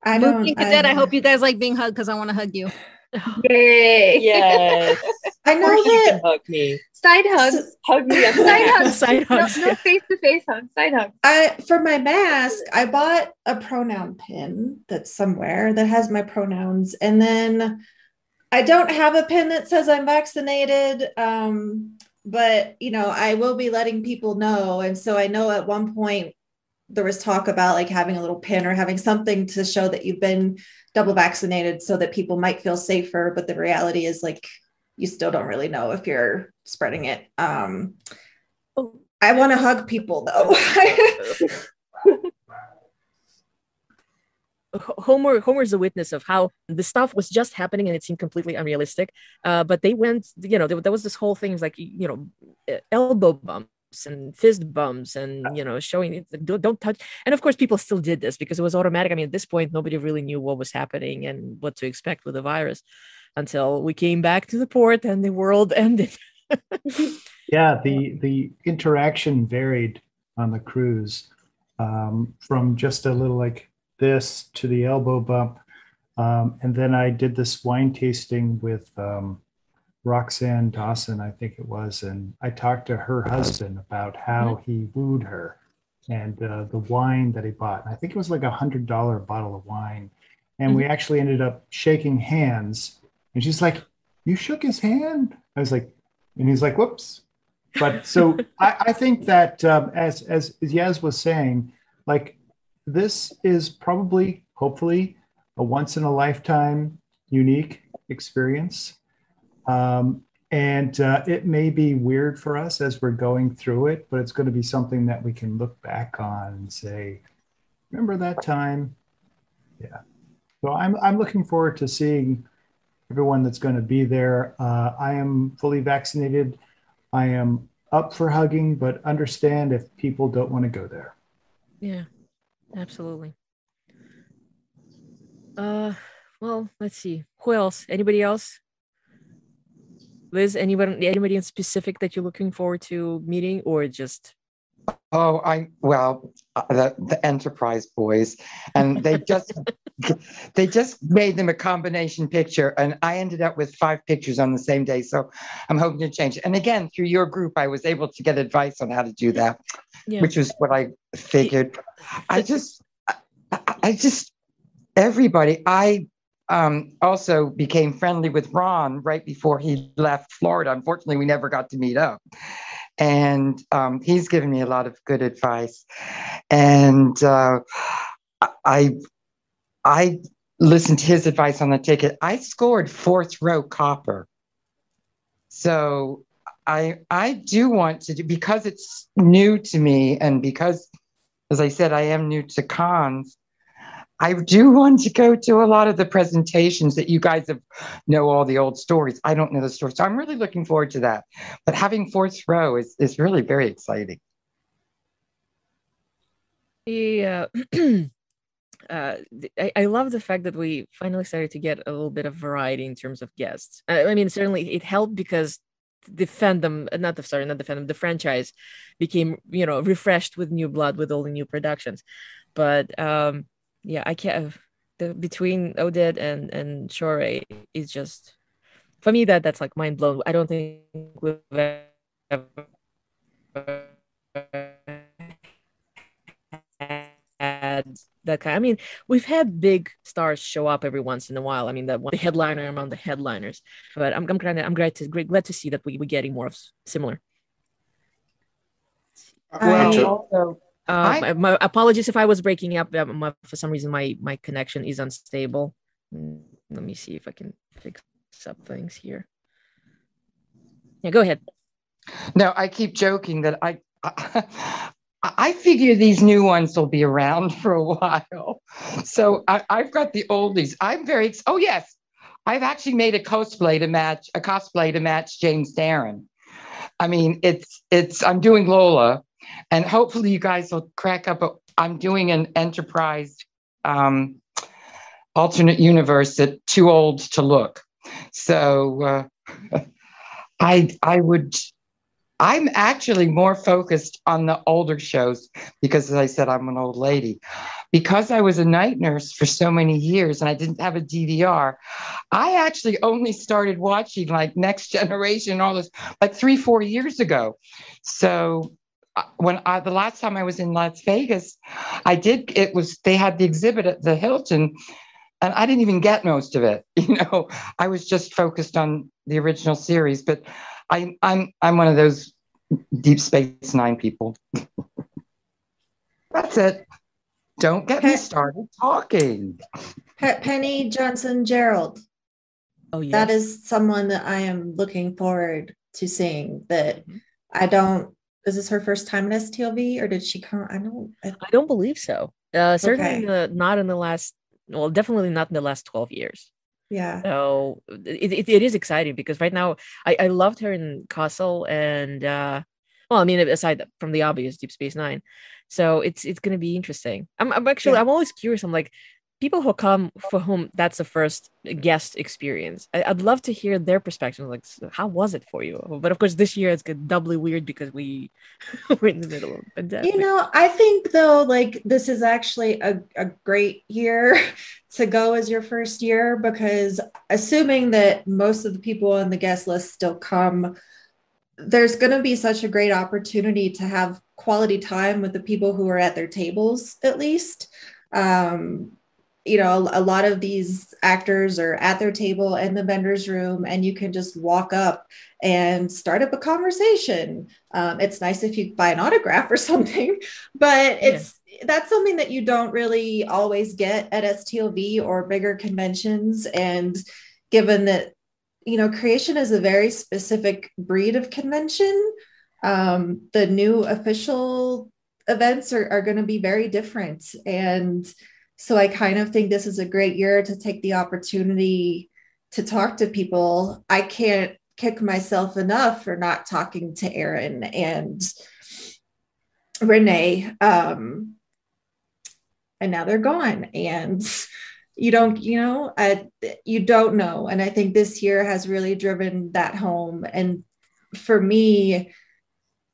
I hope you guys like being hugged, because I want to hug you. Yay! Yes. I know that you can hug me. Side hugs. Hug me. Side hugs. Side hugs. No face-to-face hugs. Side hugs. For my mask, I bought a pronoun pin that's somewhere that has my pronouns, and then I don't have a pin that says I'm vaccinated. But I will be letting people know, and so I know at one point there was talk about having a little pin or having something to show that you've been double vaccinated, so that people might feel safer. But the reality is you still don't really know if you're spreading it. I want to hug people though. Homer's a witness of how the stuff was just happening and it seemed completely unrealistic. But they went, there was this whole thing, elbow bumps and fist bumps and showing it, don't touch. And of course people still did this because it was automatic. At this point nobody really knew what was happening and what to expect with the virus until we came back to the port and the world ended. Yeah, the interaction varied on the cruise, from just a little like this to the elbow bump, and then I did this wine tasting with Roxanne Dawson, I think it was, and I talked to her husband about how he wooed her and the wine that he bought. And I think it was like $100 bottle of wine, and we actually ended up shaking hands. And she's like, "You shook his hand?" I was like, and he's like, "Whoops." But so I think that as Yaz was saying, this is probably, hopefully, a once in a lifetime unique experience. And it may be weird for us as we're going through it, but it's going to be something that we can look back on and say, remember that time? Yeah. So I'm looking forward to seeing everyone that's going to be there. I am fully vaccinated. I am up for hugging, but understand if people don't want to go there. Yeah, absolutely. Well, let's see. Who else? Anybody else? Liz, anybody in specific that you're looking forward to meeting, or just Oh, the Enterprise boys, and they just made them a combination picture, and I ended up with 5 pictures on the same day. So I'm hoping to change it. And again, through your group, I was able to get advice on how to do that, which was what I figured. I just everybody. I also became friendly with Ron right before he left Florida. Unfortunately, we never got to meet up. And he's given me a lot of good advice. And I listened to his advice on the ticket. I scored 4th row copper. So I do want to do, because it's new to me, and because, as I said, I am new to cons, I do want to go to a lot of the presentations that you guys know all the old stories. I don't know the stories. So I'm really looking forward to that. But having 4th row is really very exciting. Yeah. I love the fact that we finally started to get a little bit of variety in terms of guests. I mean, certainly it helped because the fandom, the franchise became, refreshed with new blood with all the new productions. But yeah, I can't. Between Oded and Shore is just, for me, that's like mind blown. I don't think we've ever had that kind. I mean, we've had big stars show up every once in a while. I mean, the headliner among the headliners. But I'm glad to see that we're getting more of similar. My apologies if I was breaking up. For some reason, my connection is unstable. Let me see if I can fix up things here. Yeah, go ahead. No, I keep joking that I figure these new ones will be around for a while. So I've got the oldies. Oh yes, I've actually made a cosplay to match James Darren. I mean, I'm doing Lola, and hopefully you guys will crack up. I'm doing an Enterprise alternate universe that Too Old to Look. So I'm actually more focused on the older shows because, as I said, I'm an old lady. Because I was a night nurse for so many years and I didn't have a DVR, I actually only started watching like Next Generation and all this like 3-4 years ago. So the last time I was in Las Vegas, they had the exhibit at the Hilton, and I didn't even get most of it. I was just focused on the original series, but I'm one of those Deep Space Nine people. That's it. Don't get me started talking. Penny Johnson Gerald. Oh, yes. That is someone that I am looking forward to seeing. That is this her first time at STLV, or did she come? I don't believe so. Certainly not in the last. Well, definitely not in the last 12 years. Yeah. So it is exciting because right now I loved her in Castle and well, I mean, aside from the obvious Deep Space Nine, so it's going to be interesting. I'm always curious. I'm like, people who come for whom that's the first guest experience. I'd love to hear their perspective. Like, so how was it for you? But of course, this year it's doubly weird because we're in the middle of a pandemic. I think though, like this is actually a great year to go as your first year, because assuming that most of the people on the guest list still come, there's going to be such a great opportunity to have quality time with the people who are at their tables, at least. A lot of these actors are at their table in the vendor's room, and you can just walk up and start up a conversation. It's nice if you buy an autograph or something, but that's something that you don't really always get at STLV or bigger conventions. And given that creation is a very specific breed of convention. The new official events are going to be very different. And so I kind of think this is a great year to take the opportunity to talk to people. I can't kick myself enough for not talking to Erin and Renee. And now they're gone. And you don't know. And I think this year has really driven that home. And for me,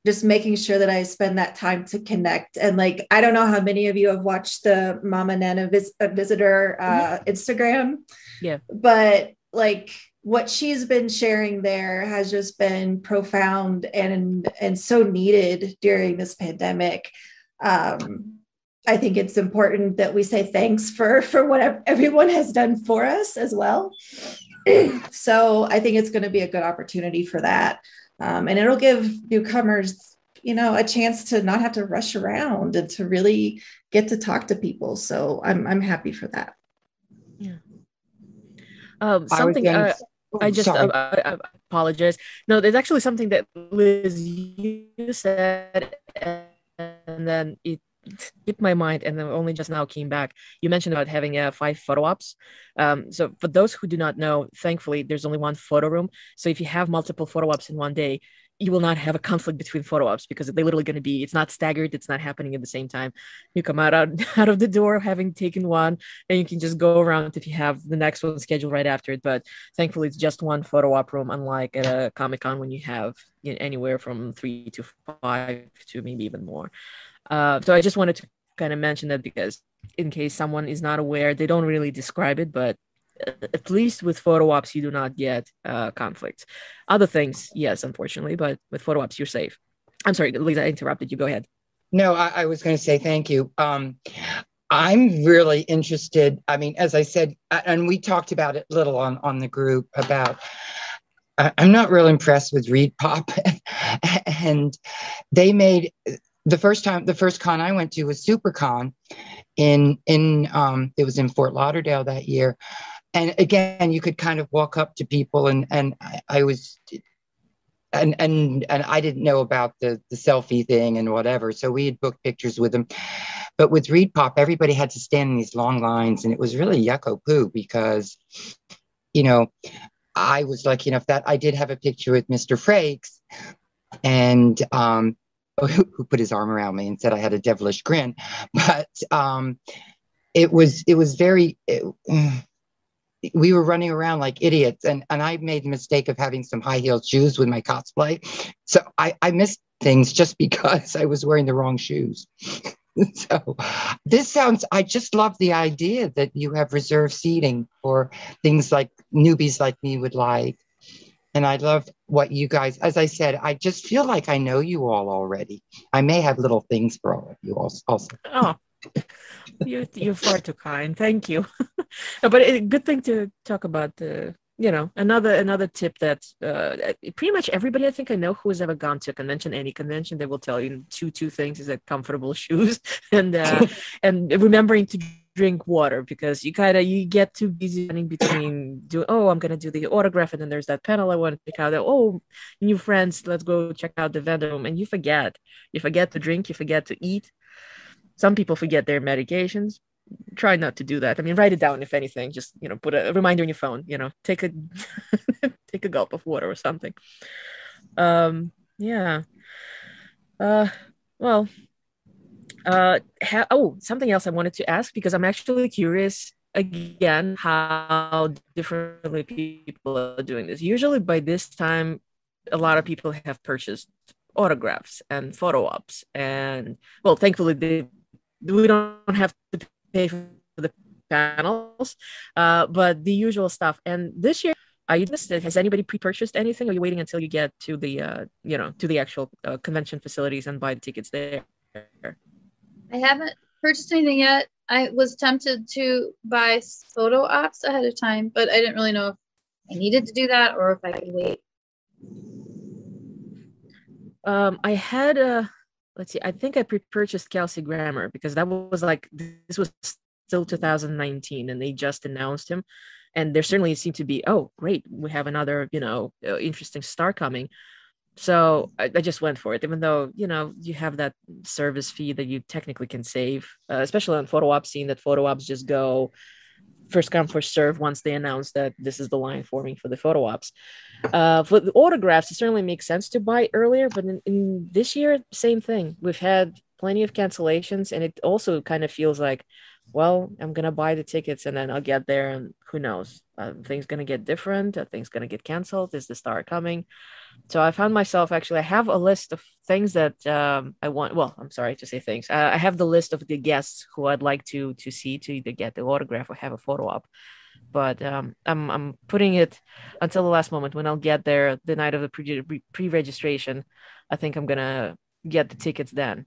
just making sure that I spend that time to connect. And like, I don't know how many of you have watched the Mama Nana visitor Instagram. Yeah. But like what she's been sharing there has just been profound and so needed during this pandemic. I think it's important that we say thanks for what everyone has done for us as well. So I think it's going to be a good opportunity for that. And it'll give newcomers, a chance to not have to rush around and to really get to talk to people. So I'm happy for that. Yeah. I apologize. No, there's actually something that Liz, you said, and then it hit my mind, and then only just now came back. You mentioned about having 5 photo ops. So for those who do not know, thankfully there's only one photo room. So if you have multiple photo ops in one day, you will not have a conflict between photo ops because they're literally going to be, it's not staggered, it's not happening at the same time. You come out of the door having taken one, and you can just go around if you have the next one scheduled right after it. But thankfully it's just one photo op room, unlike at a Comic-Con when you have anywhere from 3 to 5 to maybe even more. So I just wanted to kind of mention that because in case someone is not aware, they don't really describe it, but at least with photo ops, you do not get conflicts. Other things, yes, unfortunately, but with photo ops, you're safe. I'm sorry, Lisa, I interrupted you. Go ahead. No, I was going to say thank you. I'm really interested. I mean, as I said, and we talked about it little on the group about, I'm not real impressed with Reed Pop. And they made, the first con I went to was SuperCon it was in Fort Lauderdale that year. And again, you could kind of walk up to people and I was, and I didn't know about the selfie thing and whatever. So we had booked pictures with them. But with Reed Pop, everybody had to stand in these long lines, and it was really yucko poo because, I was lucky enough that I did have a picture with Mr. Frakes, and who put his arm around me and said I had a devilish grin. But it was very. We were running around like idiots, and I made the mistake of having some high-heeled shoes with my cosplay. So I missed things just because I was wearing the wrong shoes. So I just love the idea that you have reserved seating for things like newbies like me would like. And I love what you guys, as I said, I just feel like I know you all already. I may have little things for all of you also. Oh, you're far too kind. Thank you. No, but a good thing to talk about. Another tip that pretty much everybody I think I know who has ever gone to a convention, any convention, they will tell you two things: is that comfortable shoes and remembering to drink water, because you get too busy running between I'm gonna do the autograph, and then there's that panel I want to pick out. New friends, let's go check out the vendor room, and you forget to drink, you forget to eat. Some people forget their medications. Try not to do that. I mean, write it down if anything. Just put a reminder on your phone. Take a take a gulp of water or something. Yeah. Something else I wanted to ask, because I'm actually curious again how differently people are doing this. Usually by this time, a lot of people have purchased autographs and photo ops, and thankfully we don't have to pay for the panels, but the usual stuff. And this year, has anybody pre-purchased anything, or are you waiting until you get to the to the actual convention facilities and buy the tickets there? I haven't purchased anything yet. I was tempted to buy photo ops ahead of time, but I didn't really know if I needed to do that or if I could wait. I had let's see, I think I pre-purchased Kelsey Grammer, because that was this was still 2019 and they just announced him. and there certainly seemed to be, oh great, we have another interesting star coming. So I just went for it, even though you have that service fee that you technically can save, especially on photo ops, seeing that photo ops just go first come first serve once they announce that this is the line forming for the photo ops. For the autographs, it certainly makes sense to buy earlier, but in this year, same thing. We've had plenty of cancellations, and it also kind of feels like, well, I'm gonna buy the tickets and then I'll get there, and who knows, things gonna get different, things gonna get canceled. Is the star coming? So I found myself, actually, I have a list of things that I want. Well, I'm sorry to say things. I have the list of the guests who I'd like to see, to either get the autograph or have a photo op. But I'm putting it until the last moment, when I'll get there the night of the pre-registration. I think I'm gonna get the tickets then.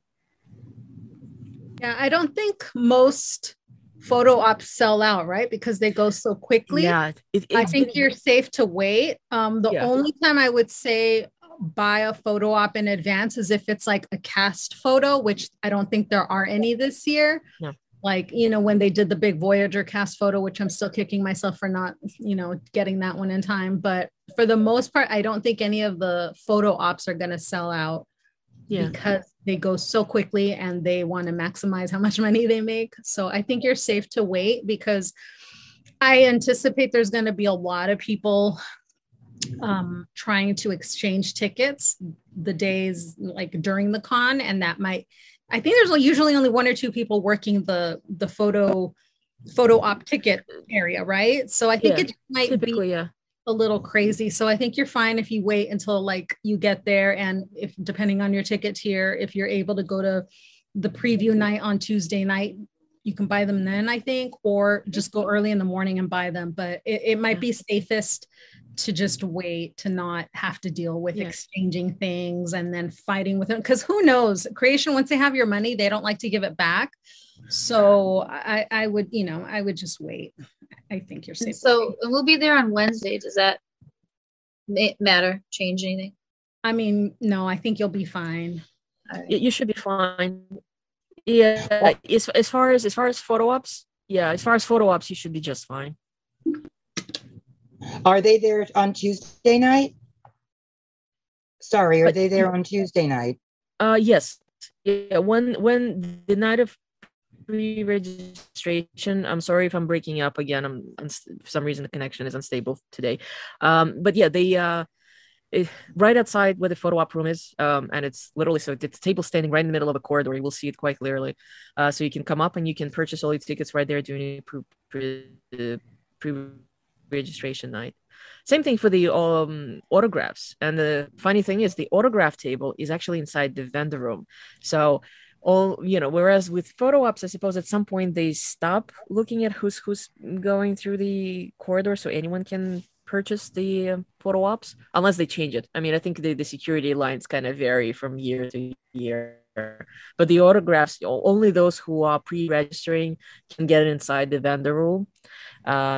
Yeah, I don't think most photo ops sell out, right? Because they go so quickly. Yeah, I think you're safe to wait. The only time I would say buy a photo op in advance is if it's like a cast photo, which I don't think there are any this year. No. Like, when they did the big Voyager cast photo, which I'm still kicking myself for not, getting that one in time. But for the most part, I don't think any of the photo ops are going to sell out. Yeah. Because they go so quickly and they want to maximize how much money they make. So I think you're safe to wait, because I anticipate there's going to be a lot of people trying to exchange tickets the days like during the con. And that I think there's usually only one or two people working the photo op ticket area, right? So I think it might be a little crazy. So I think you're fine if you wait until like you get there, and if depending on your ticket tier, if you're able to go to the preview night on Tuesday night, you can buy them then, I think, or just go early in the morning and buy them. But it might be safest to just wait, to not have to deal with exchanging things and then fighting with them, because who knows, creation, once they have your money, they don't like to give it back. So I would just wait. I think you're safe. So we'll be there on Wednesday. Does that matter? Change anything? I mean, no, I think you'll be fine. Right. You should be fine. Yeah, as far as photo ops, you should be just fine. Are they there on Tuesday night? Sorry, are they there on Tuesday night? Yes. Yeah, when the night of pre-registration, I'm sorry if I'm breaking up again. For some reason the connection is unstable today. But yeah, they right outside where the photo op room is, and it's literally, so it's a table standing right in the middle of a corridor. You will see it quite clearly. So you can come up and you can purchase all your tickets right there during pre-registration night. Same thing for the autographs. And the funny thing is, the autograph table is actually inside the vendor room. So whereas with photo ops, I suppose at some point they stop looking at who's going through the corridor, so anyone can purchase the photo ops unless they change it. I mean, I think the security lines kind of vary from year to year, but the autographs, only those who are pre-registering can get it inside the vendor room.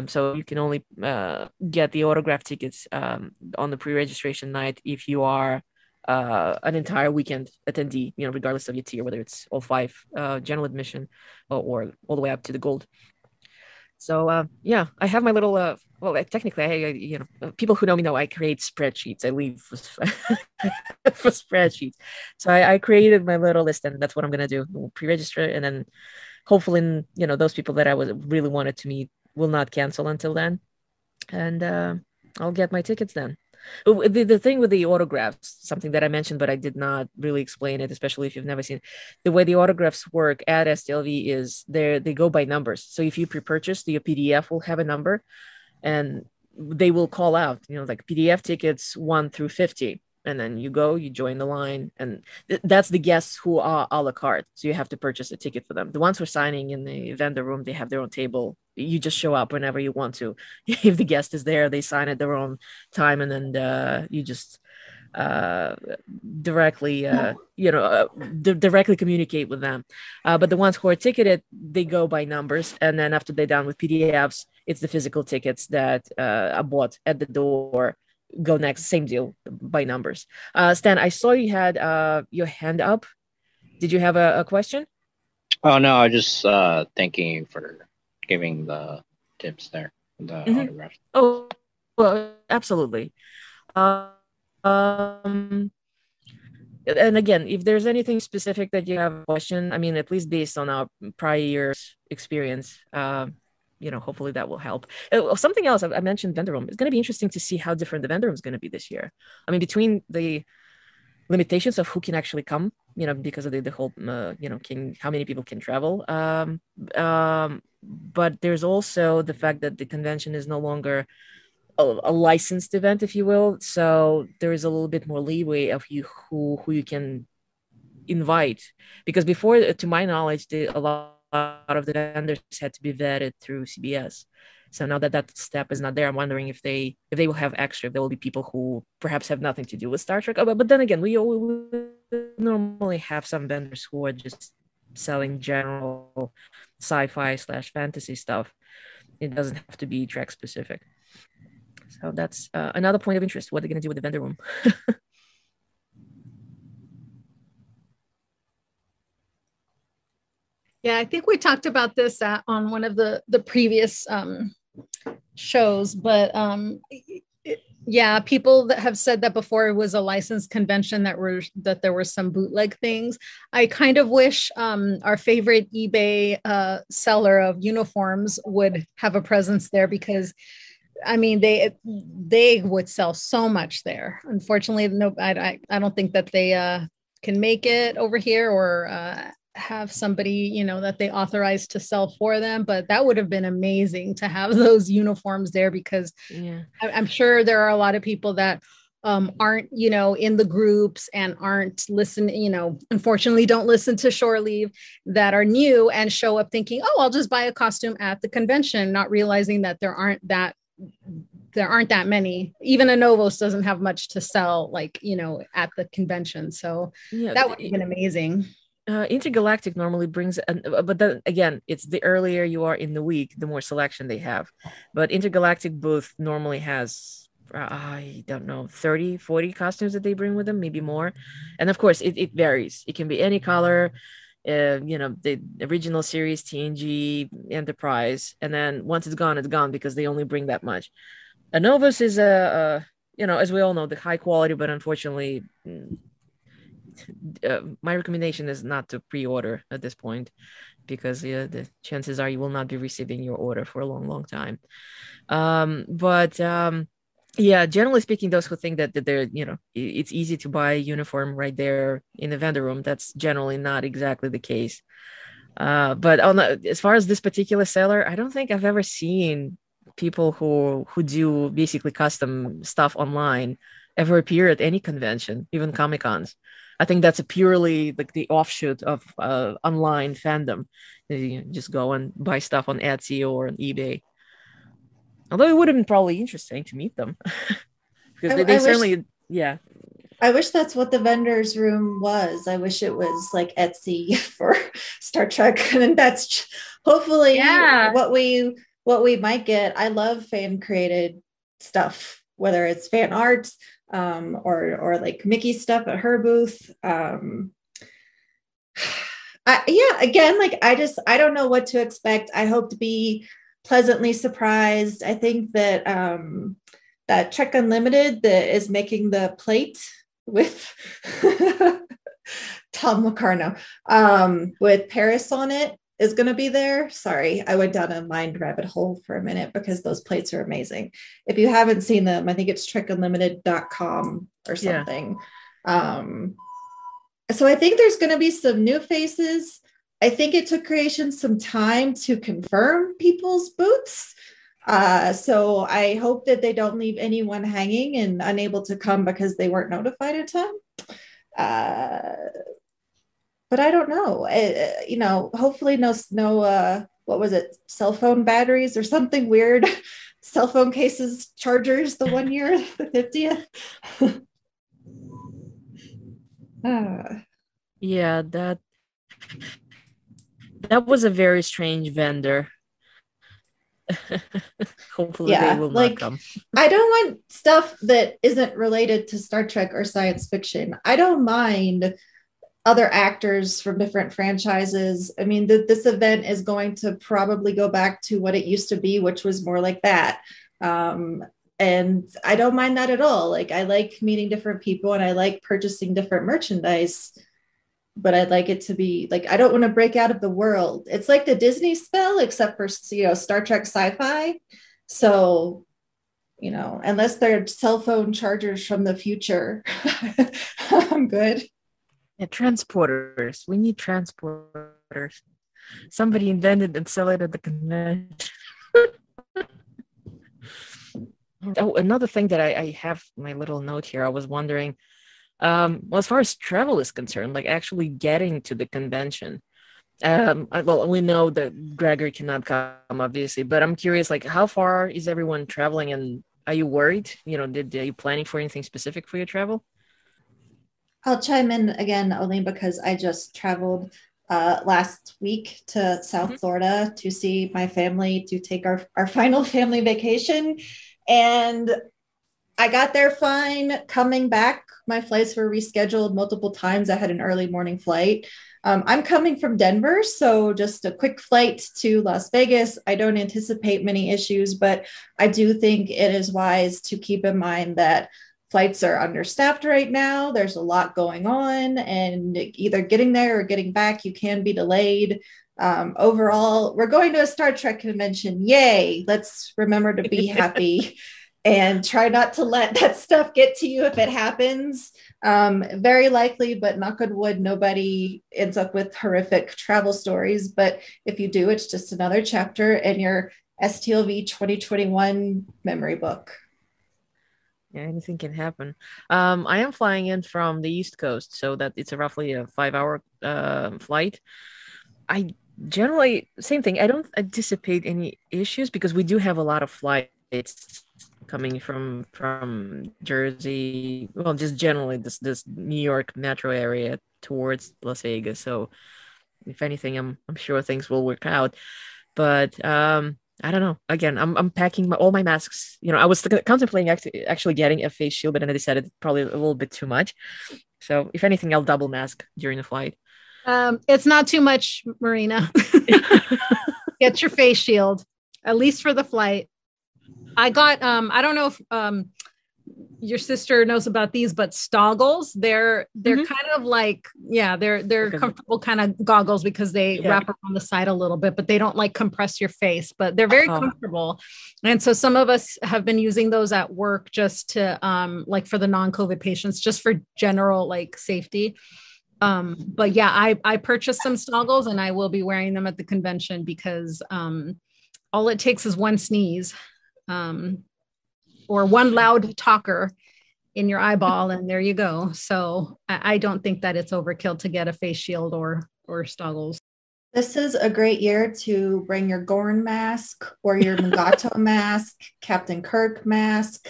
So you can only get the autograph tickets on the pre-registration night if you are an entire weekend attendee, regardless of your tier, whether it's all 5 general admission or all the way up to the gold. So I have my little technically, people who know me know I create spreadsheets. I leave for spreadsheets. So I created my little list, and that's what I'm gonna do. We'll pre-register, and then hopefully, those people that I really wanted to meet will not cancel until then, and I'll get my tickets then. The thing with the autographs, something that I mentioned, but I did not really explain it, especially if you've never seen it. The way the autographs work at STLV is they go by numbers. So if you pre-purchase, your PDF will have a number, and they will call out, like PDF tickets 1 through 50. And then you join the line, and that's the guests who are a la carte. So you have to purchase a ticket for them. The ones who are signing in the vendor room, they have their own table. You just show up whenever you want to. If the guest is there, they sign at their own time, and then you just directly communicate with them. But the ones who are ticketed, they go by numbers, and then after they're done with PDFs, it's the physical tickets that are bought at the door. Go next, same deal by numbers. Stan, I saw you had your hand up. Did you have a question? Oh no, I just thanking you for giving the tips there. the Mhm. autograph. Oh, well, absolutely. Um, and again, if there's anything specific that you have a question, I mean, at least based on our prior year's experience, hopefully that will help. Something else I mentioned vendor room. It's going to be interesting to see how different the vendor room is going to be this year. I mean, between the limitations of who can actually come, because of the whole, how many people can travel. But there's also the fact that the convention is no longer a licensed event, if you will. So there is a little bit more leeway of who you can invite, because before, to my knowledge, a lot of the vendors had to be vetted through CBS. So now that step is not there, I'm wondering if they will have extra, if there will be people who perhaps have nothing to do with Star Trek. But then again, we normally have some vendors who are just selling general sci-fi/fantasy stuff. It doesn't have to be Trek specific. So that's another point of interest, what they're going to do with the vendor room. Yeah, I think we talked about this on one of the previous shows, but yeah, people that have said that before it was a licensed convention, that there were some bootleg things. I kind of wish our favorite eBay seller of uniforms would have a presence there, because I mean, they would sell so much there. Unfortunately, no, I don't think that they can make it over here, or have somebody, that they authorized to sell for them. But that would have been amazing to have those uniforms there, because I'm sure there are a lot of people that aren't, in the groups and aren't listening, unfortunately don't listen to Shore Leave, that are new and show up thinking, oh, I'll just buy a costume at the convention, not realizing that there aren't that many. Even Anovos doesn't have much to sell, like, at the convention. So that would have been amazing. Intergalactic normally brings, but then again, it's the earlier you are in the week, the more selection they have. But Intergalactic booth normally has, I don't know, 30, 40 costumes that they bring with them, maybe more. And of course, it varies. It can be any color, the original series, TNG, Enterprise. And then once it's gone because they only bring that much. Anovos is as we all know, the high quality, but unfortunately, my recommendation is not to pre-order at this point, because the chances are you will not be receiving your order for a long, long time. Generally speaking, those who think that they're, it's easy to buy a uniform right there in the vendor room, that's generally not exactly the case. But as far as this particular seller, I don't think I've ever seen people who do basically custom stuff online ever appear at any convention, even Comic-Cons. I think that's a purely like the offshoot of online fandom. You just go and buy stuff on Etsy or on eBay. Although it would have been probably interesting to meet them, because they certainly, yeah. I wish that's what the vendors room was. I wish it was like Etsy for Star Trek, and that's hopefully what we might get. I love fan created stuff, whether it's fan art, or like Mickey stuff at her booth. Again, like I don't know what to expect. I hope to be pleasantly surprised. I think that that Trek Unlimited that is making the plate with Tom Locarno with Paris on it is going to be there. Sorry, I went down a mind rabbit hole for a minute, because those plates are amazing. If you haven't seen them, I think it's trekunlimited.com or something. So I think there's going to be some new faces. I think it took creation some time to confirm people's booths. So I hope that they don't leave anyone hanging and unable to come because they weren't notified in time. But I don't know. Hopefully no, what was it? Cell phone batteries or something weird. Cell phone cases, chargers, the 1 year, the 50th. Yeah, that was a very strange vendor. Hopefully they will not come. I don't want stuff that isn't related to Star Trek or science fiction. I don't mind other actors from different franchises. I mean, this event is going to probably go back to what it used to be, which was more like that. And I don't mind that at all. Like, I like meeting different people and I like purchasing different merchandise, but I'd like it to be like, I don't want to break out of the world. It's like the Disney spell, except for, Star Trek sci-fi. So, unless they're cell phone chargers from the future, I'm good. Yeah, transporters. We need transporters. Somebody invented and sell it at the convention. Oh, another thing that I have my little note here. I was wondering, well, as far as travel is concerned, like actually getting to the convention. Well, we know that Gregory cannot come, obviously, but I'm curious, like, how far is everyone traveling, and are you worried? Are you planning for anything specific for your travel? I'll chime in again, only because I just traveled last week to South Florida to see my family, to take our final family vacation. And I got there fine. Coming back, my flights were rescheduled multiple times. I had an early morning flight. I'm coming from Denver, so just a quick flight to Las Vegas. I don't anticipate many issues, but I do think it is wise to keep in mind that flights are understaffed right now. There's a lot going on, and either getting there or getting back, you can be delayed. Overall, we're going to a Star Trek convention. Yay! Let's remember to be happy and try not to let that stuff get to you if it happens. Very likely, but knock on wood, nobody ends up with horrific travel stories. But if you do, it's just another chapter in your STLV 2021 memory book. Yeah, anything can happen. I am flying in from the East Coast, so that it's roughly a 5-hour flight. I generally, same thing. I don't anticipate any issues because we do have a lot of flights coming from Jersey. Well, just generally this New York metro area towards Las Vegas. So if anything, I'm sure things will work out. But I don't know. Again, I'm packing all my masks. I was contemplating actually getting a face shield, but then I decided probably a little bit too much. So if anything, I'll double mask during the flight. It's not too much, Marina. Get your face shield, at least for the flight. I got, I don't know if your sister knows about these, but stoggles, they're kind of like, they're comfortable kind of goggles because they wrap around the side a little bit, but they don't like compress your face, but they're very comfortable. And so some of us have been using those at work just to like for the non-COVID patients, just for general like safety. But yeah, I purchased some stoggles and I will be wearing them at the convention because all it takes is one sneeze or one loud talker in your eyeball and there you go. So I don't think that it's overkill to get a face shield or stoggles. This is a great year to bring your Gorn mask or your Mugato mask, Captain Kirk mask,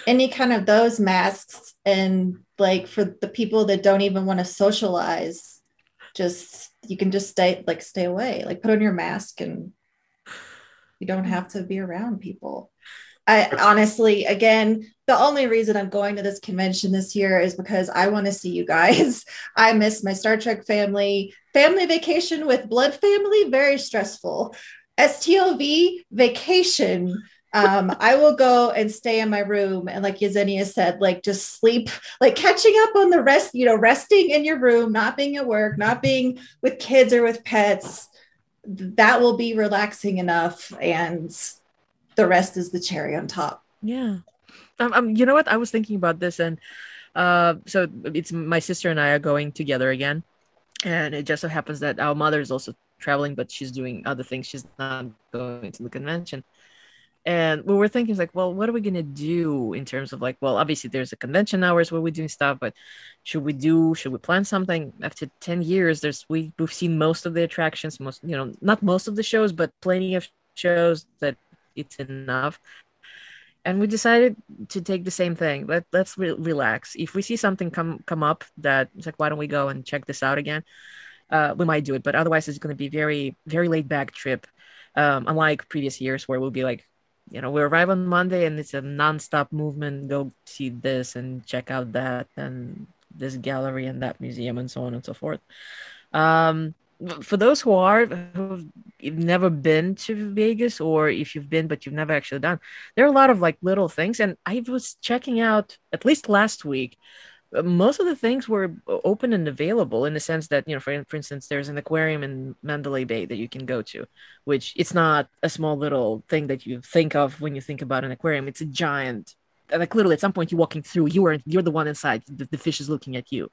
any kind of those masks. And like for the people that don't even want to socialize, you can just stay away, like put on your mask and you don't have to be around people. I honestly, again, the only reason I'm going to this convention this year is because I want to see you guys. I miss my Star Trek family vacation with blood family, very stressful. STLV vacation. I will go and stay in my room. And like Yesenia said, like just sleep, like catching up on the rest, resting in your room, not being at work, not being with kids or with pets. That will be relaxing enough. And the rest is the cherry on top. Yeah. You know what? I was thinking about this, and so it's my sister and I are going together again, and it just so happens that our mother is also traveling, but she's doing other things. She's not going to the convention. And we were thinking, like, well, what are we gonna do in terms of like, well, obviously there's a convention hours where we're doing stuff, but should we plan something? After 10 years, we've seen most of the attractions, not most of the shows, but plenty of shows that it's enough. And we decided to take the same thing. Let's relax. If we see something come up that it's like, why don't we go and check this out again? We might do it, but otherwise it's going to be very, very laid back trip. Unlike previous years where we'll be like, we arrive on Monday and it's a nonstop movement. Go see this and check out that and this gallery and that museum and so on and so forth. Um, for those who've never been to Vegas, or if you've been but you've never actually done, there are a lot of like little things. And I was checking out at least last week. Most of the things were open and available in the sense that, for instance, there's an aquarium in Mandalay Bay that you can go to, which it's not a small little thing that you think of when you think about an aquarium. It's a giant, like literally at some point you're walking through, you're the one inside, the fish is looking at you.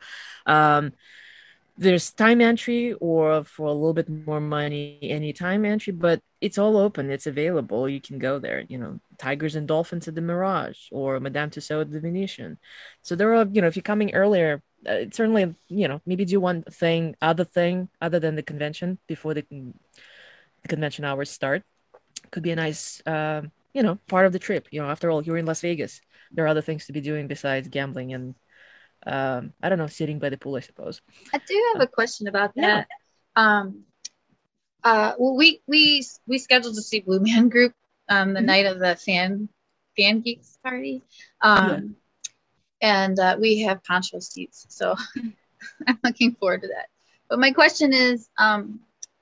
There's time entry, or for a little bit more money, any time entry, but it's all open. It's available. You can go there, Tigers and Dolphins at the Mirage, or Madame Tussauds at the Venetian. So there are, if you're coming earlier, certainly, maybe do one other thing other than the convention before the convention hours start. Could be a nice, part of the trip. After all, you're in Las Vegas. There are other things to be doing besides gambling and I don't know, sitting by the pool, I suppose. I do have a question about that. Well, we scheduled to see Blue Man Group the night of the fan geeks party, and we have poncho seats, so I'm looking forward to that. But my question is,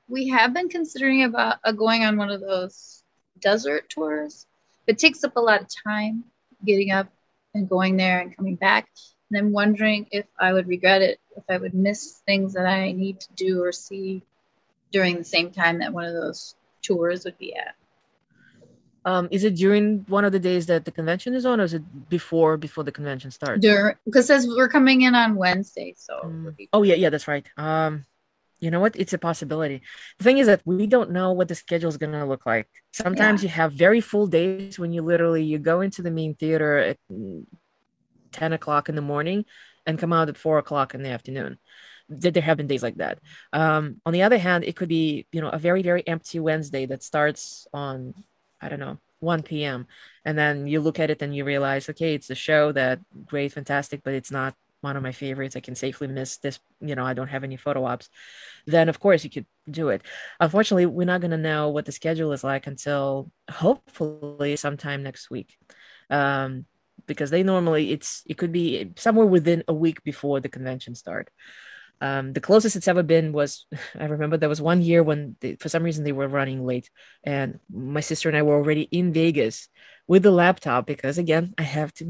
we have been considering about going on one of those desert tours. It takes up a lot of time getting up and going there and coming back. And I'm wondering if I would regret it, if I would miss things that I need to do or see during the same time that one of those tours would be at. Is it during one of the days that the convention is on, or is it before the convention starts? Because it says we're coming in on Wednesday, so. Oh yeah, that's right. You know what? It's a possibility. The thing is that we don't know what the schedule is going to look like. Sometimes you have very full days when you go into the main theater at 10 o'clock in the morning and come out at 4 o'clock in the afternoon. There have been days like that. On the other hand, it could be, a very, very empty Wednesday that starts on, I don't know, 1 p.m. And then you look at it and you realize, okay, it's a show that great, fantastic, but it's not one of my favorites. I can safely miss this. I don't have any photo ops. Then of course you could do it. Unfortunately, we're not going to know what the schedule is like until hopefully sometime next week. Because they normally, it could be somewhere within a week before the convention start. The closest it's ever been was, I remember there was one year when for some reason they were running late, and my sister and I were already in Vegas with the laptop, because again, I have to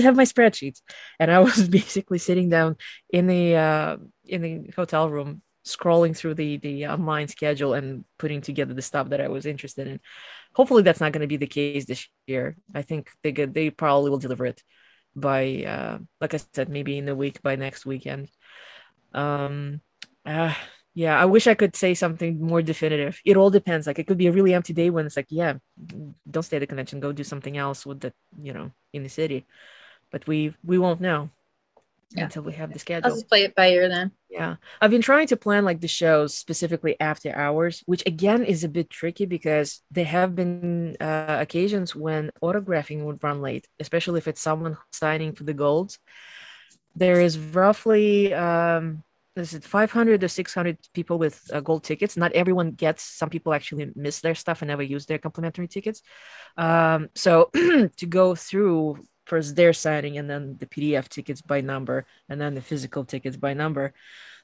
have my spreadsheets, and I was basically sitting down in the hotel room, scrolling through the online schedule and putting together the stuff that I was interested in. Hopefully that's not going to be the case this year. I think they probably will deliver it by, like I said, maybe in a week, by next weekend. Yeah, I wish I could say something more definitive. It all depends. Like, it could be a really empty day when it's like, yeah, don't stay at the convention, go do something else with the, in the city. But we won't know until we have the schedule. I'll just play it by ear then. Yeah, I've been trying to plan like the shows specifically after hours, which again is a bit tricky because there have been occasions when autographing would run late, especially if it's someone signing for the golds. There is roughly 500 or 600 people with gold tickets. Not everyone gets. Some people actually miss their stuff and never use their complimentary tickets. So to go through first their signing and then the PDF tickets by number and then the physical tickets by number,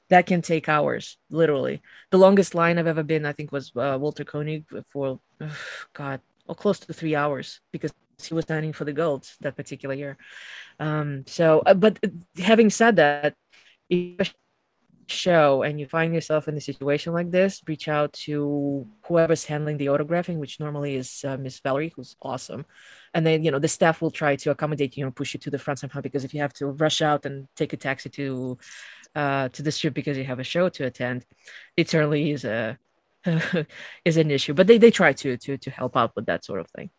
that can take hours, literally. The longest line I've ever been, I think, was Walter Koenig for, close to 3 hours, because he was signing for the golds that particular year. But having said that, if show and you find yourself in a situation like this, reach out to whoever's handling the autographing, which normally is Miss Valerie, who's awesome. And then, the staff will try to accommodate you and push you to the front somehow, because if you have to rush out and take a taxi to the strip because you have a show to attend, it certainly is is an issue. But they try to help out with that sort of thing.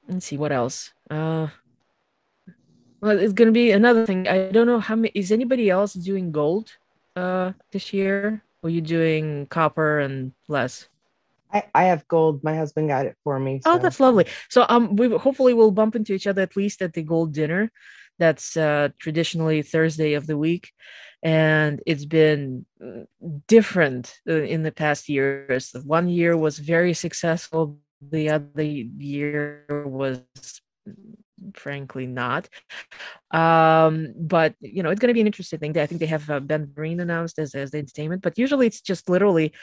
Let's see what else. Well, it's going to be another thing. I don't know how many. Is anybody else doing gold this year? Or are you doing copper and less? I have gold. My husband got it for me. So. Oh, that's lovely. So we hopefully will bump into each other at least at the gold dinner. That's traditionally Thursday of the week. And it's been different in the past years. One year was very successful. The other year was frankly not. But you know, it's going to be an interesting thing. I think they have Ben Vereen announced as the entertainment, but usually it's just literally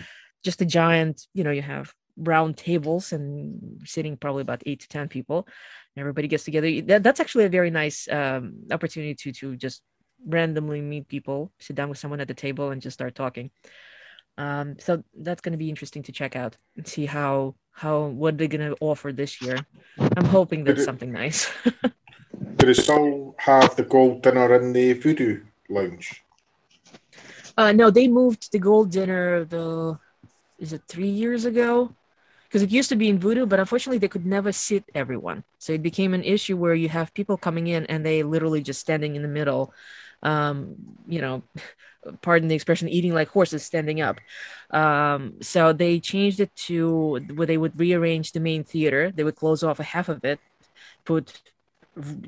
just a giant, you know, you have round tables and sitting probably about 8 to 10 people. Everybody gets together. That's actually a very nice opportunity to just randomly meet people, sit down with someone at the table and just start talking. So that's going to be interesting to check out and see how what they're going to offer this year. I'm hoping that's something nice. Do they still have the gold dinner in the Voodoo Lounge? No, they moved the gold dinner is it 3 years ago? Because it used to be in Voodoo, but unfortunately they could never sit everyone. So it became an issue where you have people coming in and they literally just standing in the middle, you know, pardon the expression, eating like horses standing up. So they changed it to where they would rearrange the main theater. They would close off a half of it, put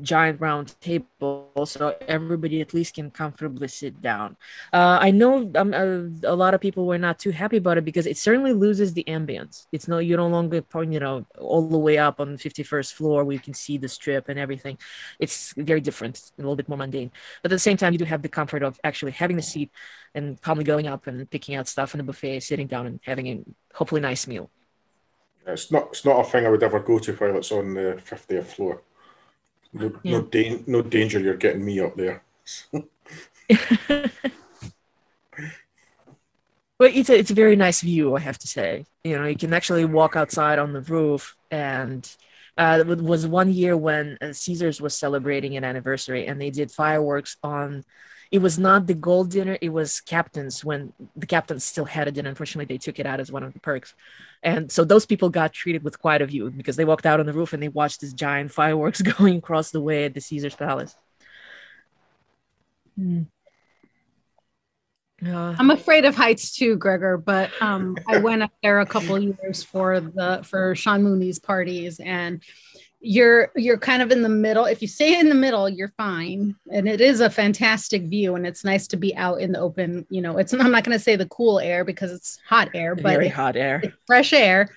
giant round table so everybody at least can comfortably sit down. I know a lot of people were not too happy about it because it certainly loses the ambience. It's no, you no longer, you know, all the way up on the 51st floor where you can see the strip and everything. It's very different, a little bit more mundane. But at the same time, you do have the comfort of actually having a seat and calmly going up and picking out stuff in the buffet, sitting down and having a hopefully nice meal. It's not a thing I would ever go to while it's on the 50th floor. No danger you're getting me up there. But it's a very nice view, I have to say. You know, you can actually walk outside on the roof, and it was 1 year when Caesars was celebrating an anniversary, and they did fireworks on. It was not the gold dinner; it was Captain's, when the Captains still had a dinner. Unfortunately, they took it out as one of the perks, and so those people got treated with quite a view because they walked out on the roof and they watched this giant fireworks going across the way at the Caesars Palace. I'm afraid of heights too, Gregor, but I went up there a couple of years for Sean Mooney's parties, and you're kind of in the middle. If you stay in the middle, you're fine, and it is a fantastic view, and it's nice to be out in the open. You know, I'm not going to say the cool air because it's hot air, but very hot air, it's fresh air,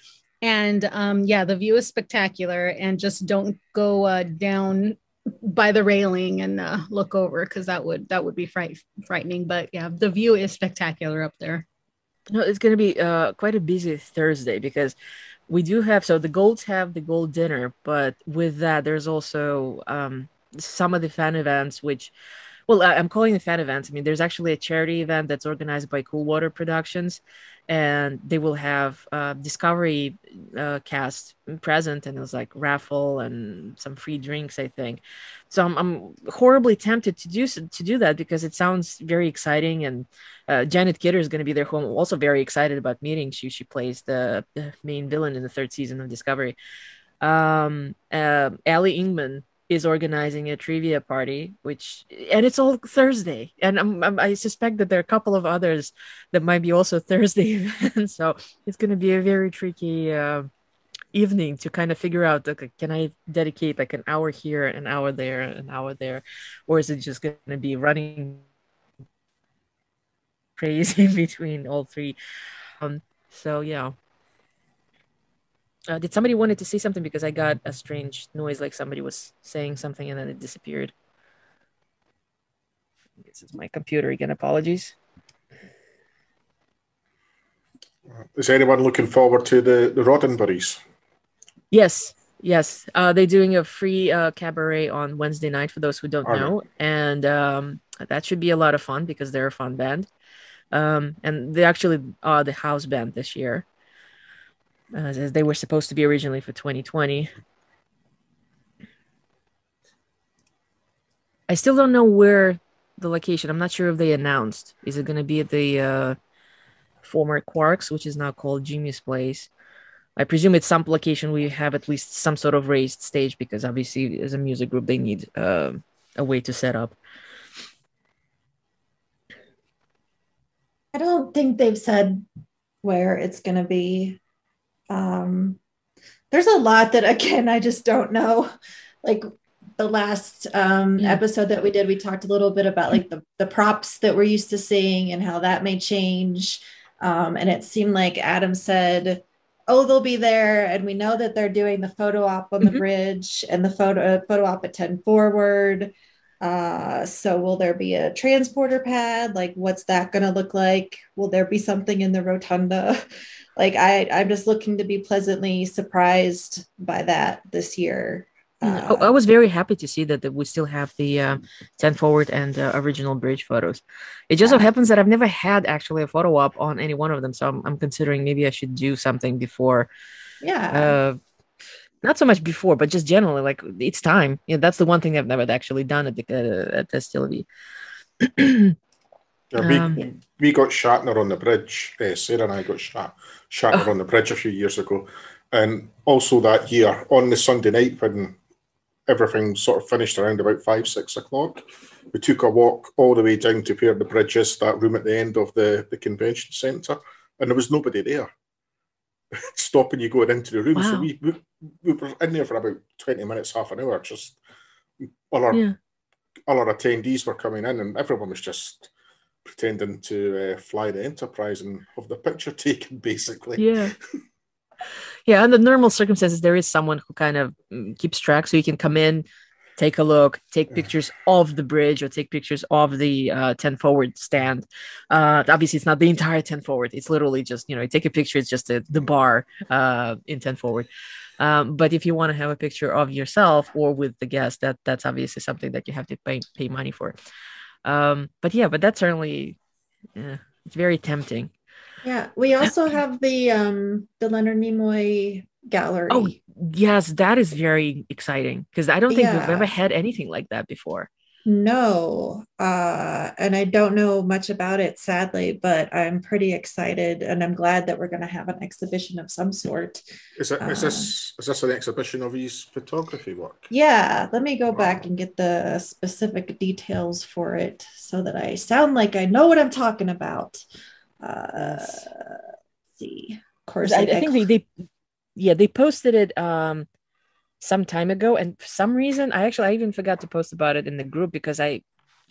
and yeah, the view is spectacular. And just don't go down by the railing and look over, because that would be frightening. But yeah, the view is spectacular up there. No, it's going to be quite a busy Thursday because we do have, so the Golds have the gold dinner, but with that, there's also some of the fan events, which, well, I'm calling the fan events. I mean, there's actually a charity event that's organized by Cool Water Productions, and they will have Discovery cast present, and it was like raffle and some free drinks, I think. So I'm horribly tempted to do that because it sounds very exciting, and Janet Kidder is going to be there, who I'm also very excited about meeting. She plays the main villain in the 3rd season of Discovery. Ali Ingman is organizing a trivia party, and it's all Thursday, and I suspect that there are a couple of others that might be also Thursday events. So it's going to be a very tricky evening to kind of figure out, okay, can I dedicate like an hour here, an hour there, or is it just going to be running crazy between all three? So yeah. Did somebody wanted to say something? Because I got a strange noise, like somebody was saying something and then it disappeared. This is my computer again. Apologies. Is anyone looking forward to the Roddenberrys? Yes. They're doing a free cabaret on Wednesday night for those who don't know. And that should be a lot of fun because they're a fun band. And they actually are the house band this year. As they were supposed to be originally for 2020. I still don't know where the location. I'm not sure if they announced. Is it going to be at the former Quarks, which is now called Jimmy's Place? I presume it's some location where you have at least some sort of raised stage, because obviously as a music group, they need a way to set up. I don't think they've said where it's going to be. There's a lot that, again, I just don't know. Like the last episode that we did, we talked a little bit about like the props that we're used to seeing and how that may change. And it seemed like Adam said oh, they'll be there, and we know that they're doing the photo op on the bridge and the photo op at 10 forward. So will there be a transporter pad? Like, what's that going to look like? Will there be something in the rotunda? Like, I'm just looking to be pleasantly surprised by that this year. I was very happy to see that we still have the 10 forward and original bridge photos. It just so happens that I've never had actually a photo op on any one of them. So I'm considering maybe I should do something before. Yeah. Not so much before, but just generally, like, it's time. Yeah, that's the one thing I've never actually done at STLV. We got Shatner on the bridge. Sarah and I got Shatner on the bridge a few years ago. And also that year, on the Sunday night when everything sort of finished around about 5, 6 o'clock, we took a walk all the way down to where the bridge is, that room at the end of the convention centre, and there was nobody there stopping you going into the room. Wow. So we were in there for about 20 minutes, half an hour, just all our attendees were coming in, and everyone was just pretending to fly the Enterprise and have the picture taken, basically. Yeah. Yeah, under normal circumstances, there is someone who kind of keeps track, so you can come in, take a look, take pictures of the bridge or take pictures of the 10 forward stand. Obviously, it's not the entire 10 forward. It's literally just, you take a picture. It's just the bar in 10 forward. But if you want to have a picture of yourself or with the guest, that's obviously something that you have to pay money for. But that's certainly, it's very tempting. Yeah, we also have the Leonard Nimoy gallery. Oh, yes, that is very exciting because I don't think we've ever had anything like that before. No, and I don't know much about it, sadly, but I'm pretty excited, and I'm glad that we're going to have an exhibition of some sort. Is this an exhibition of his photography work? Yeah, let me go back and get the specific details for it so that I sound like I know what I'm talking about. Let's see. Of course, I think they posted it some time ago, and for some reason I even forgot to post about it in the group because I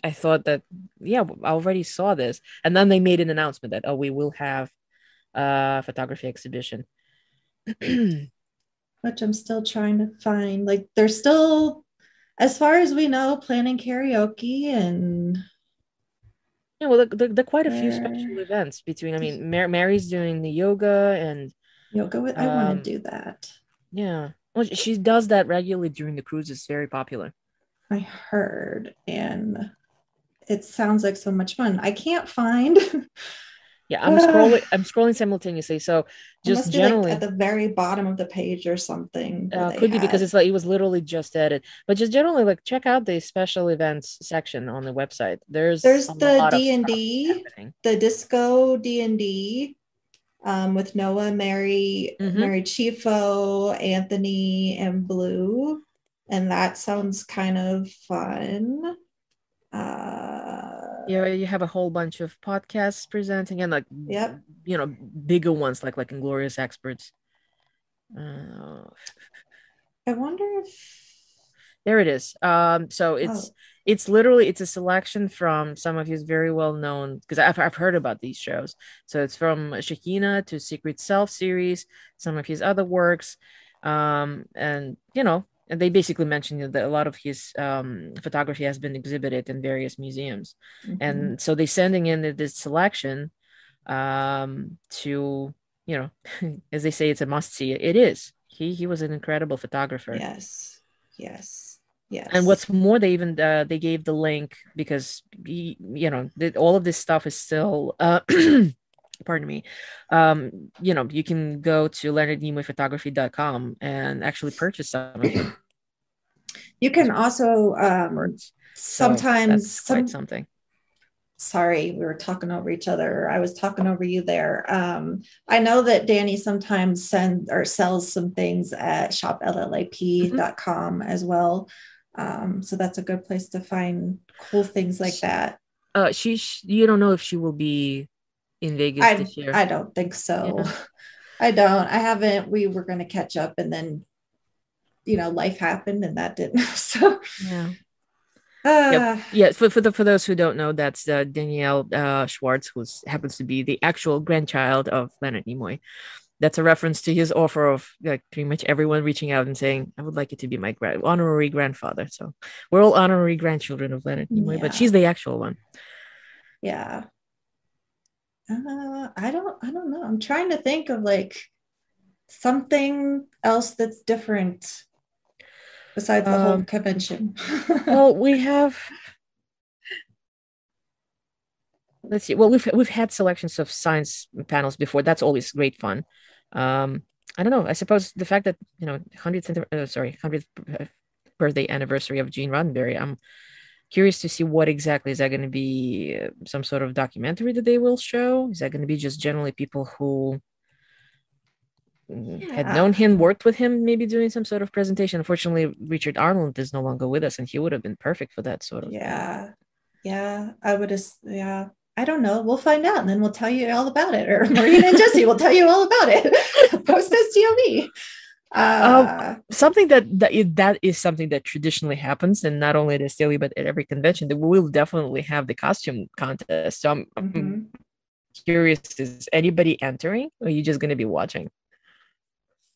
thought that I already saw this, and then they made an announcement that we will have a photography exhibition, which I'm still trying to find. Like, they're still, as far as we know, planning karaoke and. Yeah, well, there are quite a few special events between. I mean, Mary's doing the yoga and yoga. I want to do that. Yeah, well, she does that regularly during the cruise. It's very popular. I heard, and it sounds like so much fun. I can't find. Yeah, I'm scrolling simultaneously. So just generally at the very bottom of the page or something. Could be because it was literally just added. But just generally, check out the special events section on the website. There's the D&D, the disco D&D, with Noah, Mary, Mary Chifo, Anthony, and Blue, and that sounds kind of fun. You have a whole bunch of podcasts presenting and bigger ones like Inglorious Experts. I wonder if there it is. So it's literally a selection from some of his very well known, because I've heard about these shows. So it's from Shekina to Secret Self series, some of his other works, and they basically mentioned that a lot of his photography has been exhibited in various museums. And so they're sending in this selection to, as they say, it's a must-see. It is. He was an incredible photographer. Yes. And what's more, they even they gave the link because, all of this stuff is still... pardon me. You can go to leonardnimoyphotography.com and actually purchase some of it. You can also sometimes something. Sorry, we were talking over each other. I was talking over you there. I know that Danny sometimes sends or sells some things at shoplllap.com as well. So that's a good place to find cool things like that. You don't know if she will be in Vegas this year? I don't think so. Yeah. I don't. I haven't. We were going to catch up, and then, life happened, and that didn't. So yeah. For those who don't know, that's Danielle Schwartz, who happens to be the actual grandchild of Leonard Nimoy. That's a reference to his offer of like pretty much everyone reaching out and saying, I would like you to be my honorary grandfather. So we're all honorary grandchildren of Leonard Nimoy, but she's the actual one. Yeah. I don't know. I'm trying to think of like something else that's different besides the whole convention. Well, we have. Let's see. Well, we've had selections of science panels before. That's always great fun. I don't know. I suppose the fact that 100th birthday anniversary of Gene Roddenberry. I'm curious to see what exactly is that going to be. Some sort of documentary that they will show? Is that going to be just generally people who had known him, worked with him, maybe doing some sort of presentation? Unfortunately, Richard Arnold is no longer with us, and he would have been perfect for that sort of thing. Yeah, I would just, I don't know. We'll find out and then we'll tell you all about it. Or Marina and Jesse will tell you all about it. Post STLV. Something that is something that traditionally happens, and not only at STLV, but at every convention, that we will definitely have the costume contest. So I'm curious, is anybody entering, or are you just going to be watching?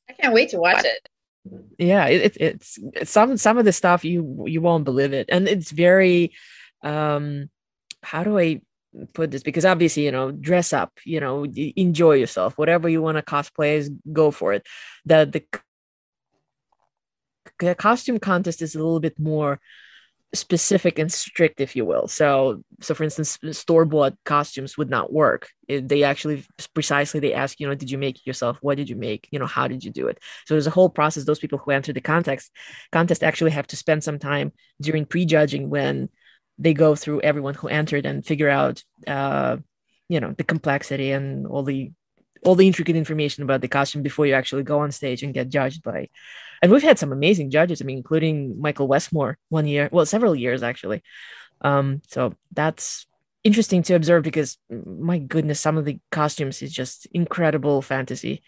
I can't wait to watch it. Yeah, it's some of the stuff you won't believe it, and it's very how do I put this? Because obviously, dress up, enjoy yourself, whatever you want to cosplay is, go for it. The costume contest is a little bit more specific and strict, if you will. So for instance, store-bought costumes would not work. They actually precisely, they ask, did you make it yourself? What did you make? How did you do it? So there's a whole process. Those people who enter the contest actually have to spend some time during prejudging when they go through everyone who entered and figure out, the complexity and all the intricate information about the costume before you actually go on stage and get judged by. And we've had some amazing judges. I mean, including Michael Westmore several years actually. So that's interesting to observe because, my goodness, some of the costumes is just incredible fantasy,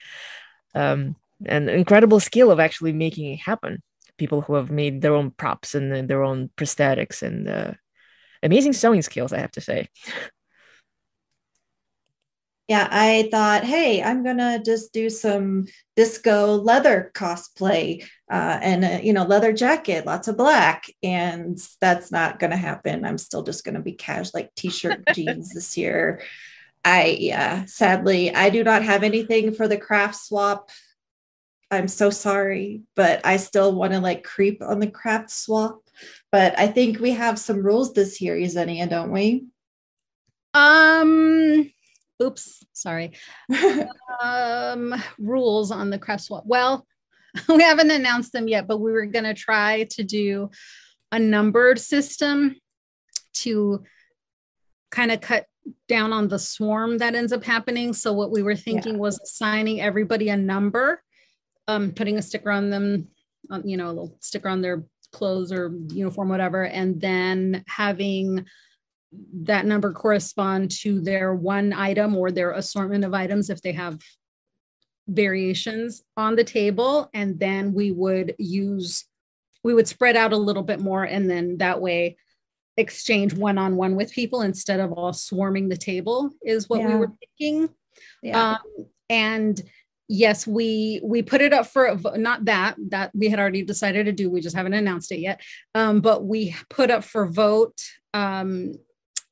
and incredible skill of actually making it happen. People who have made their own props and their own prosthetics and amazing sewing skills, I have to say. Yeah, I thought, hey, I'm gonna just do some disco leather cosplay and leather jacket, lots of black, and that's not gonna happen. I'm still just gonna be casual, like t-shirt jeans this year. Sadly, I do not have anything for the craft swap. I'm so sorry, but I still want to like creep on the craft swap. But I think we have some rules this year, Yesenia, don't we? Oops, sorry. Rules on the craft swap. Well, we haven't announced them yet, but we were going to try to do a numbered system to kind of cut down on the swarm that ends up happening. So what we were thinking was assigning everybody a number, putting a sticker on them, a little sticker on their clothes or uniform, whatever, and then having that number correspond to their one item or their assortment of items if they have variations on the table. And then we would spread out a little bit more, and then that way exchange one-on-one with people instead of all swarming the table is what we were thinking. And yes, we put it up for not that we had already decided to do. We just haven't announced it yet. But we put up for vote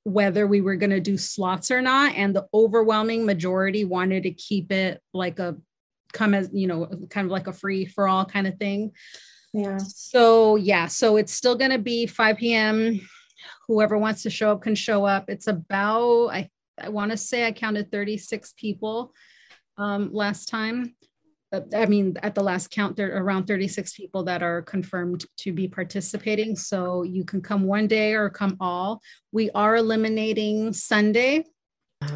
whether we were going to do slots or not. And the overwhelming majority wanted to keep it like kind of like a free for all kind of thing. So it's still going to be 5 p.m. Whoever wants to show up can show up. It's about, I want to say I counted 36 people last time. I mean, at the last count, there are around 36 people that are confirmed to be participating. So you can come one day or come all. We are eliminating Sunday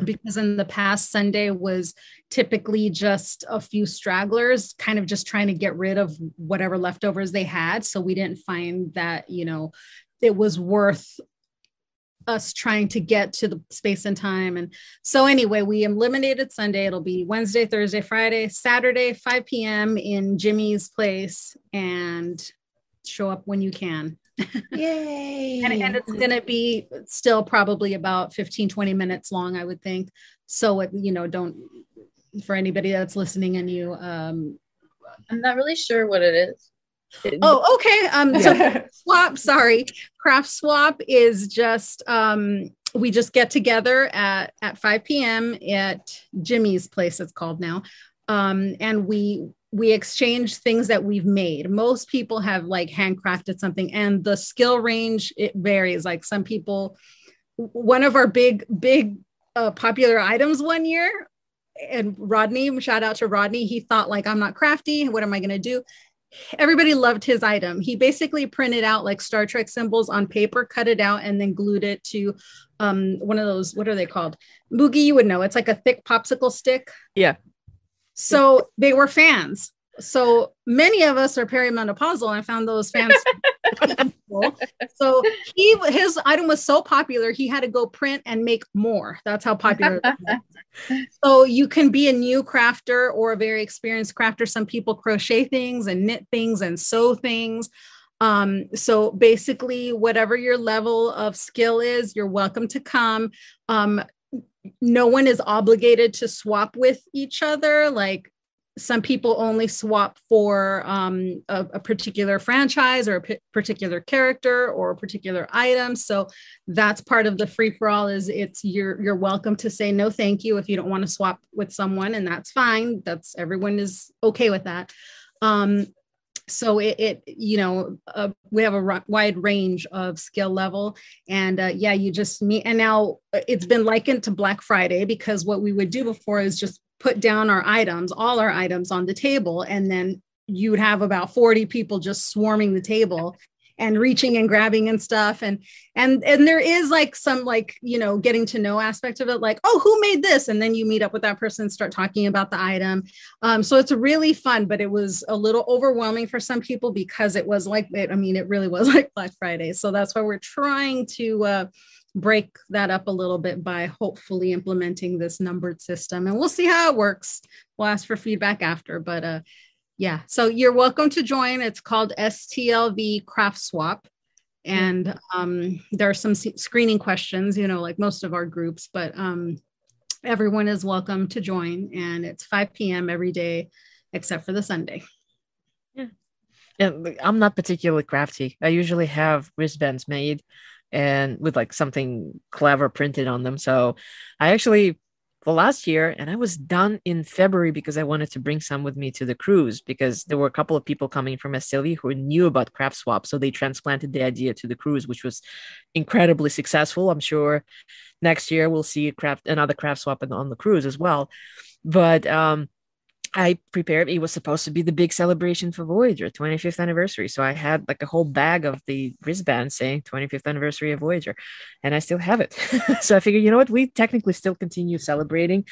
because in the past, Sunday was typically just a few stragglers, kind of just trying to get rid of whatever leftovers they had. So we didn't find that, it was worth us trying to get to the space and time. And so anyway, we eliminated Sunday. It'll be Wednesday, Thursday, Friday, Saturday, 5 p.m. in Jimmy's place, and show up when you can. Yay. and it's going to be still probably about 15, 20 minutes long, I would think. So, for anybody that's listening and you. I'm not really sure what it is. Oh, okay. So swap, sorry. Craft swap is just we just get together at 5 p.m. at Jimmy's place, it's called now. And we exchange things that we've made. Most people have like handcrafted something, and the skill range, it varies. Like some people, one of our big popular items one year, and Rodney, shout out to Rodney, he thought like, I'm not crafty, what am I going to do? Everybody loved his item. He basically printed out like Star Trek symbols on paper, cut it out, and then glued it to one of those, what are they called? Boogie, you would know. It's like a thick popsicle stick. Yeah. So they were fans. So many of us are perimenopausal and found those fans. So his item was so popular, he had to go print and make more. That's how popular it was. So you can be a new crafter or a very experienced crafter. Some people crochet things and knit things and sew things. So basically, whatever your level of skill is, you're welcome to come. No one is obligated to swap with each other. Like some people only swap for a particular franchise or a particular character or a particular item. So that's part of the free for all. Is you're welcome to say no, thank you if you don't want to swap with someone, and that's fine. Everyone is okay with that. So we have a wide range of skill level, and you just meet. And now it's been likened to Black Friday, because what we would do before is just put down all our items on the table, and then you would have about 40 people just swarming the table and reaching and grabbing and stuff. And there is like some getting to know aspect of it, like, oh, who made this? And then you meet up with that person and start talking about the item. So it's really fun, but it was a little overwhelming for some people because it was it really was like Black Friday. So that's why we're trying to break that up a little bit by hopefully implementing this numbered system, and we'll see how it works. We'll ask for feedback after, but so you're welcome to join. It's called STLV Craft Swap, and there are some screening questions, like most of our groups, but everyone is welcome to join, and it's 5 p.m. every day except for the Sunday. And I'm not particularly crafty. I usually have wristbands made and with like something clever printed on them. So I actually, for last year, and I was done in February because I wanted to bring some with me to the cruise, because there were a couple of people coming from STLV who knew about craft swap. So they transplanted the idea to the cruise, which was incredibly successful. I'm sure next year we'll see another craft swap on the cruise as well. But I prepared, it was supposed to be the big celebration for Voyager, 25th anniversary. So I had like a whole bag of the wristbands saying 25th anniversary of Voyager, and I still have it. So I figured, you know what, we technically still continue celebrating.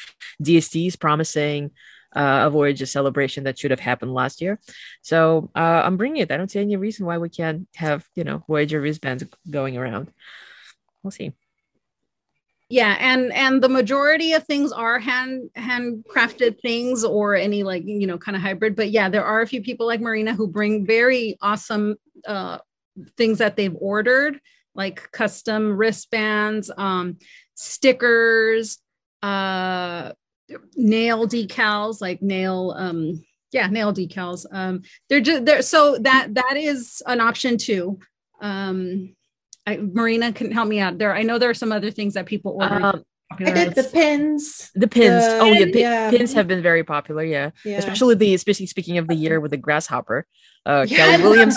DST's promising a Voyager celebration that should have happened last year. So I'm bringing it. I don't see any reason why we can't have, Voyager wristbands going around. We'll see. Yeah, and the majority of things are handcrafted things, or any kind of hybrid. But yeah, there are a few people like Marina who bring very awesome things that they've ordered, like custom wristbands, stickers, nail decals, like nail decals. They're so that is an option too. Marina can help me out there. I know there are some other things that people order. I did the pins. Pins have been very popular. Yeah. Especially especially speaking of the year with the grasshopper. Kelly Williams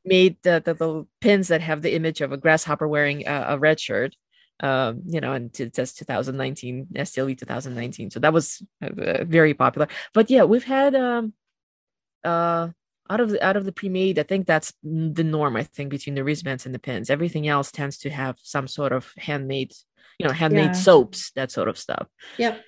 made the pins that have the image of a grasshopper wearing a red shirt. And it says 2019, STLV 2019. So that was very popular. But yeah, we've had out of the pre-made, I think that's the norm, I think, between the wristbands and the pins. Everything else tends to have some sort of handmade soaps, that sort of stuff. Yep.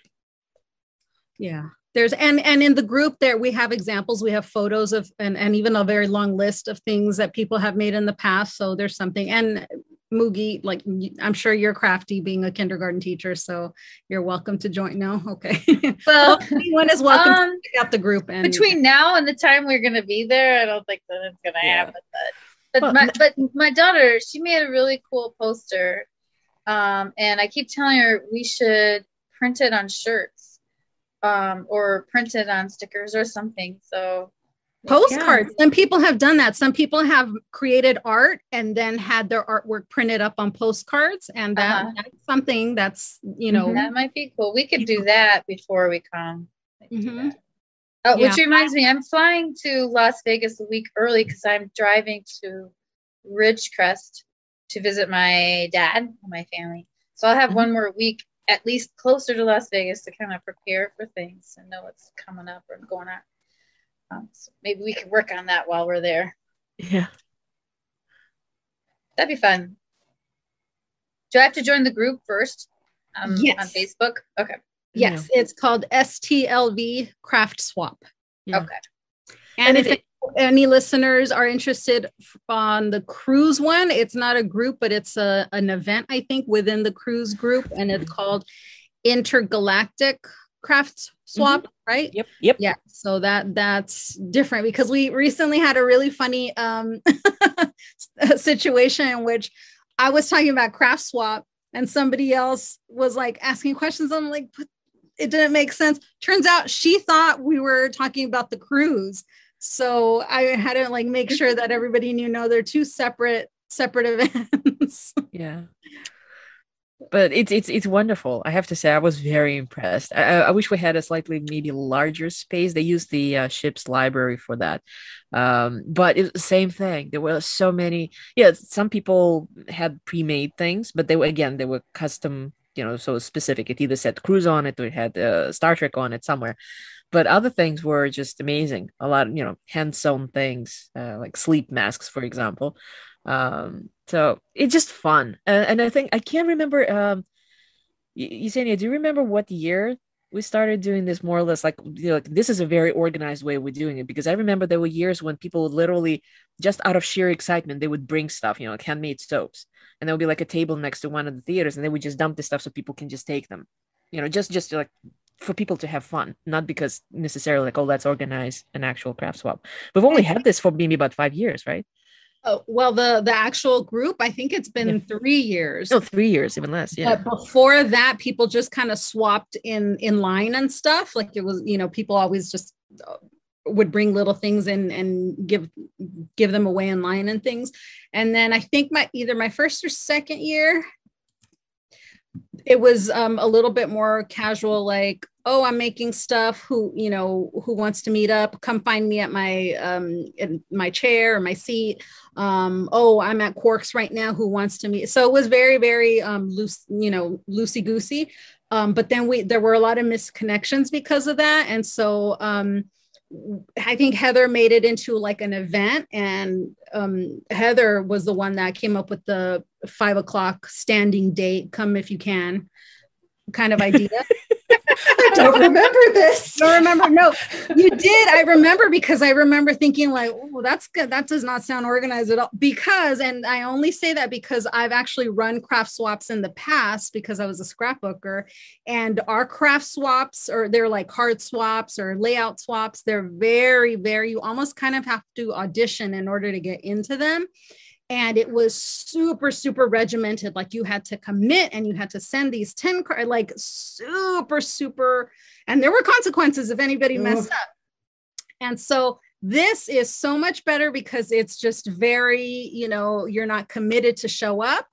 Yeah. There's and in the group there we have examples, we have photos of and even a very long list of things that people have made in the past. So there's something. And Mugi, like, I'm sure you're crafty being a kindergarten teacher, so you're welcome to join. No, okay. Well, anyone is welcome to pick out the group. And between now and the time we're going to be there, I don't think that it's going to happen. But my daughter, she made a really cool poster, and I keep telling her we should print it on shirts. or printed on stickers or something. So postcards. Some people have done that. Some people have created art and then had their artwork printed up on postcards, and that's something that's, you know, that might be cool. We could do that before we come. Mm-hmm. Oh, which reminds me, I'm flying to Las Vegas a week early because I'm driving to Ridgecrest to visit my dad and my family. So I'll have one more week at least closer to Las Vegas to kind of prepare for things and know what's coming up or going on. So maybe we can work on that while we're there. Yeah. That'd be fun. Do I have to join the group first yes. on Facebook? Okay. Yes, it's called STLV Craft Swap. Yeah. Okay. And if any listeners are interested on the cruise one, it's not a group, but it's an event, I think, within the cruise group, and it's called Intergalactic Craft Swap, right? Yep. Yeah. So that's different because we recently had a really funny situation in which I was talking about Craft Swap and somebody else was like asking questions. I'm like, it didn't make sense. Turns out she thought we were talking about the cruise. So I had to like make sure that everybody knew, no, they're two separate events. Yeah. But it's wonderful. I have to say, I was very impressed. I wish we had a slightly maybe larger space. They used the ship's library for that. But it's the same thing. There were so many. Yeah, some people had pre-made things, but they were custom, so specific. It either said cruise on it or it had Star Trek on it somewhere. But other things were just amazing. A lot of, hand-sewn things, like sleep masks, for example. So it's just fun. And I think I can't remember, Yesenia, do you remember what year we started doing this more or less? Like this is a very organized way we're doing it, because I remember there were years when people would literally, just out of sheer excitement, they would bring stuff, like handmade soaps, and there would be like a table next to one of the theaters, and they would just dump the stuff so people can just take them, just like for people to have fun, not because necessarily like, oh, let's organize an actual craft swap. We've only had this for maybe about 5 years, right? Oh, well, the actual group, I think it's been 3 years. No, 3 years, even less. Yeah. But before that, people just kind of swapped in line and stuff. Like it was, people always just would bring little things in and give them away in line and things. And then I think either my first or second year, it was a little bit more casual, like, oh, I'm making stuff. Who wants to meet up? Come find me at in my chair or my seat. Oh, I'm at Quarks right now. Who wants to meet? So it was very, very loose, loosey goosey. But then there were a lot of misconnections because of that, and so I think Heather made it into like an event, and Heather was the one that came up with the 5 o'clock standing date, come if you can kind of idea. I don't remember this. Don't remember. No, you did. I remember, because I remember thinking like, oh, that's good. That does not sound organized at all. And I only say that because I've actually run craft swaps in the past, because I was a scrapbooker, and our craft swaps, or they're like card swaps or layout swaps, they're very, very, you almost kind of have to audition in order to get into them. And it was super, super regimented. Like you had to commit and you had to send these 10 cards, like super, super. And there were consequences if anybody messed up. And so this is so much better because it's just very, you're not committed to show up.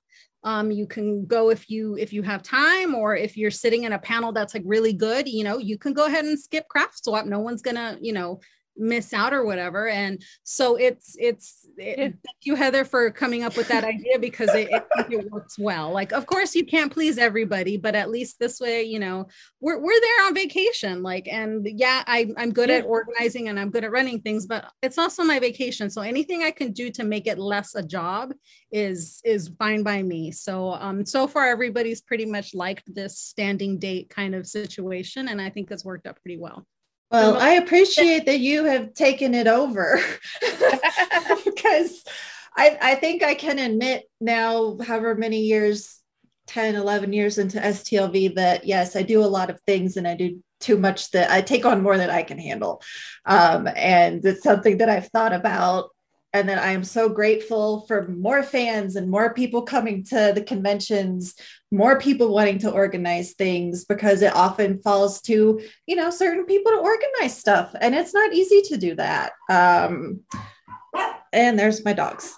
You can go if you have time, or if you're sitting in a panel that's like really good, you can go ahead and skip craft swap. No one's gonna, miss out or whatever. And so thank you, Heather, for coming up with that idea, because it works well. Like, of course you can't please everybody, but at least this way, we're there on vacation. Like, and yeah, I'm good at organizing and I'm good at running things, but it's also my vacation. So anything I can do to make it less a job is fine by me. So so far everybody's pretty much liked this standing date kind of situation, and I think it's worked out pretty well. Well, I appreciate that you have taken it over, because I think I can admit now, however many years, 10, 11 years into STLV, that yes, I do a lot of things and I do too much, that I take on more than I can handle. And it's something that I've thought about and that I am so grateful for more fans and more people coming to the conventions, more people wanting to organize things, because it often falls to, certain people to organize stuff. And it's not easy to do that. And there's my dogs.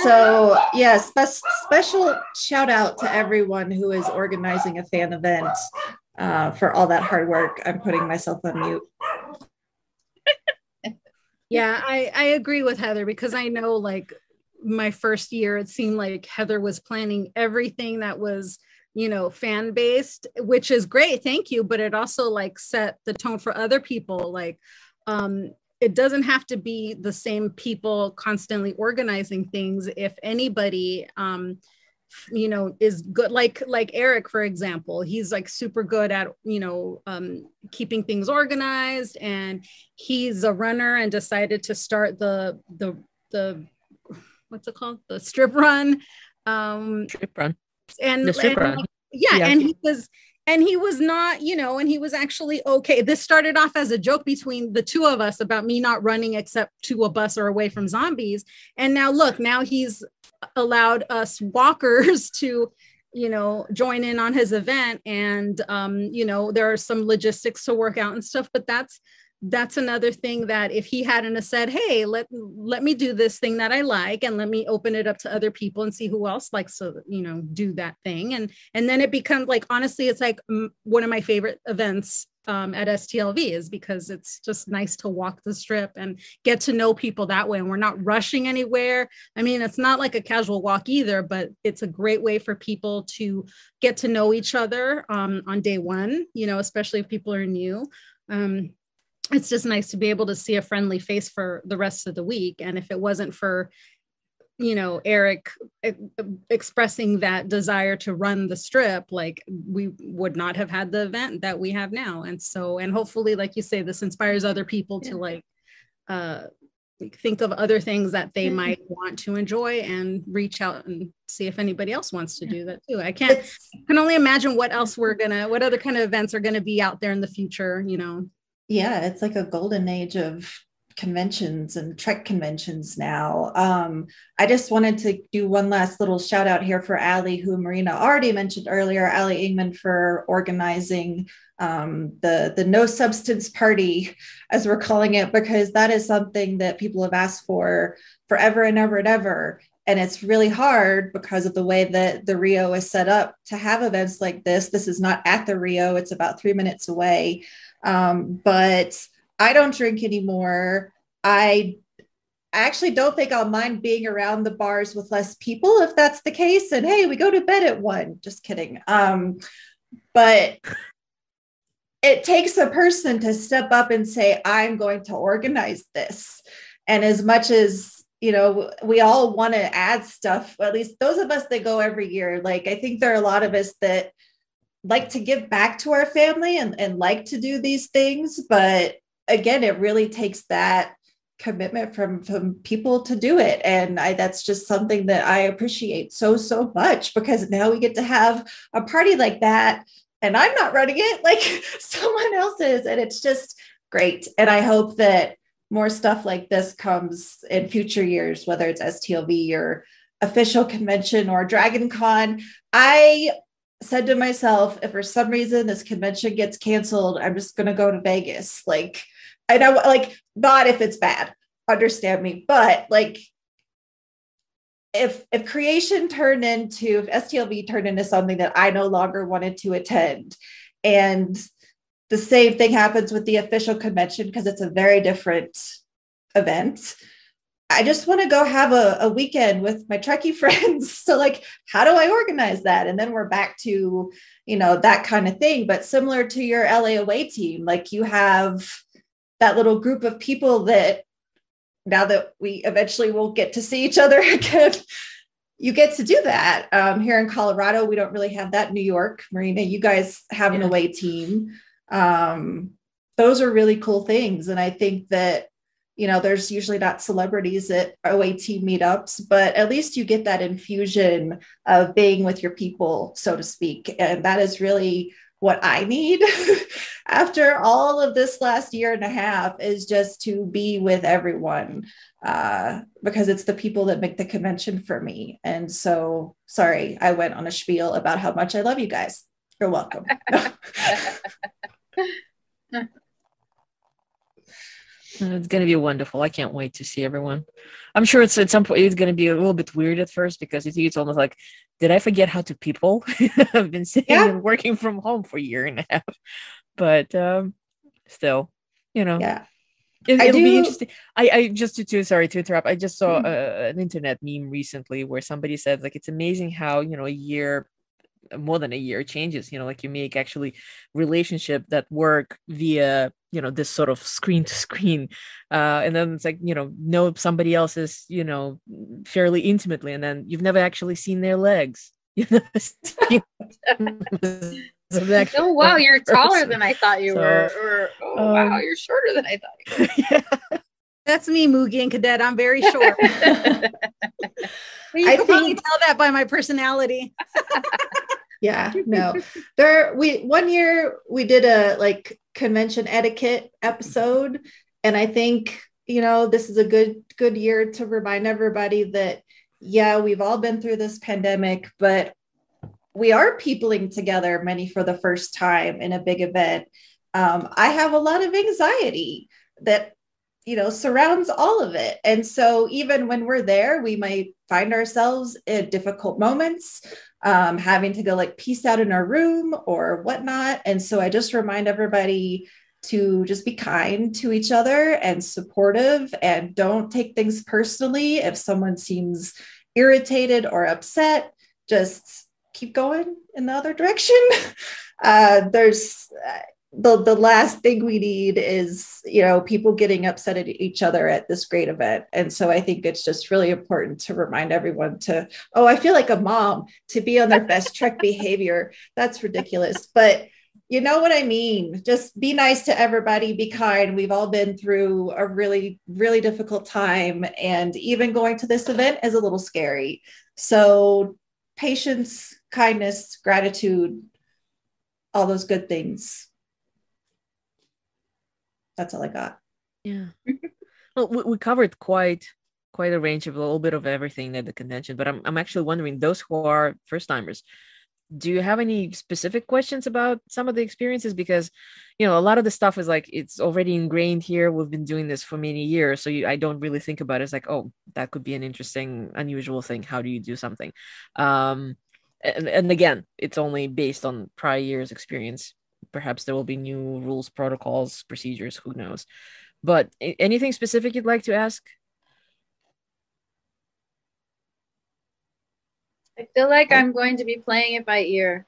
So yeah, special shout out to everyone who is organizing a fan event for all that hard work. I'm putting myself on mute. Yeah, I agree with Heather, because I know like my first year, it seemed like Heather was planning everything that was, fan based, which is great. Thank you. But it also like set the tone for other people. Like, it doesn't have to be the same people constantly organizing things. If anybody, is good, like Eric, for example, he's like super good at, keeping things organized, and he's a runner and decided to start the what's it called? The strip run. Strip run. And, the strip run. Yeah. And he was not, and he was actually okay. This started off as a joke between the two of us about me not running except to a bus or away from zombies. And now look, now he's allowed us walkers to, join in on his event. And, there are some logistics to work out and stuff, but that's another thing that if he hadn't have said, hey, let me do this thing that I like, and let me open it up to other people and see who else likes to, do that thing. And then it becomes like, honestly, it's like one of my favorite events at STLV, is because it's just nice to walk the strip and get to know people that way. And we're not rushing anywhere. I mean, it's not like a casual walk either, but it's a great way for people to get to know each other on day one, especially if people are new. It's just nice to be able to see a friendly face for the rest of the week. And if it wasn't for, Eric expressing that desire to run the strip, like we would not have had the event that we have now. And so, and hopefully, like you say, this inspires other people to like think of other things that they might want to enjoy and reach out and see if anybody else wants to do that too. I can only imagine what other kind of events are going to be out there in the future, Yeah, it's like a golden age of conventions and Trek conventions now. I just wanted to do one last little shout out here for Allie, who Marina already mentioned earlier, Allie Ingman, for organizing the no substance party, as we're calling it, because that is something that people have asked for forever and ever and ever. And it's really hard because of the way that the Rio is set up to have events like this. This is not at the Rio, it's about 3 minutes away. But I don't drink anymore. I actually don't think I'll mind being around the bars with less people if that's the case. And hey, we go to bed at 1. Just kidding. But it takes a person to step up and say, I'm going to organize this. And as much as, we all want to add stuff, at least those of us that go every year, like I think there are a lot of us that like to give back to our family and like to do these things. But again, it really takes that commitment from people to do it. And that's just something that I appreciate so much, because now we get to have a party like that. And I'm not running it, like someone else is. And it's just great. And I hope that more stuff like this comes in future years, whether it's STLV or official convention or Dragon Con. I said to myself, if for some reason this convention gets canceled, I'm just going to go to Vegas. Like, I know, like, not if it's bad, understand me, but like, if STLV turned into something that I no longer wanted to attend, and the same thing happens with the official convention, because it's a very different event, I just want to go have a weekend with my Trekkie friends. So like, how do I organize that? And then we're back to, that kind of thing. But similar to your LA away team, like you have that little group of people that now that we eventually will get to see each other again, you get to do that. Here in Colorado, we don't really have that. New York, Marina, you guys have an away team. Those are really cool things. And I think that, there's usually not celebrities at away team meetups, but at least you get that infusion of being with your people, so to speak. And that is really what I need after all of this last year and a half is just to be with everyone, because it's the people that make the convention for me. And so, sorry, I went on a spiel about how much I love you guys. You're welcome. It's going to be wonderful. I can't wait to see everyone. I'm sure it's at some point it's going to be a little bit weird at first because it's almost like, did I forget how to people? I've been sitting and working from home for a year and a half, but still, Yeah. It'll be interesting. I just sorry to interrupt. I just saw an internet meme recently where somebody said like it's amazing how a year, more than a year, changes. Like you make actually relationship that work via this sort of screen to screen, and then it's like know somebody else's fairly intimately, and then you've never actually seen their legs. Oh wow, you're taller than I thought you were. Or wow, you're shorter than I thought you were. Yeah. That's me, Moogie and Cadet. I'm very short. But you can probably tell that by my personality. Yeah, no. One year we did a like convention etiquette episode, and I think this is a good year to remind everybody that we've all been through this pandemic, but we are peopling together, many for the first time in a big event. I have a lot of anxiety that surrounds all of it. And so even when we're there, we might find ourselves in difficult moments, having to go like peace out in our room or whatnot. And so I just remind everybody to just be kind to each other and supportive, and don't take things personally. If someone seems irritated or upset, just keep going in the other direction. There's the last thing we need is, people getting upset at each other at this great event. And so I think it's just really important to remind everyone I feel like a mom, to be on their best Trek behavior. That's ridiculous. But you know what I mean? Just be nice to everybody, be kind. We've all been through a really, really difficult time. And even going to this event is a little scary. So patience, kindness, gratitude, all those good things. That's all I got. Yeah. Well, we covered quite a range of a little bit of everything at the convention, but I'm actually wondering, those who are first timers, do you have any specific questions about some of the experiences? Because a lot of the stuff is like it's already ingrained here. We've been doing this for many years, so I don't really think about it as like, oh, that could be an interesting, unusual thing. How do you do something? And again, it's only based on prior year's experience. Perhaps there will be new rules, protocols, procedures, who knows. But anything specific you'd like to ask? I feel like I'm going to be playing it by ear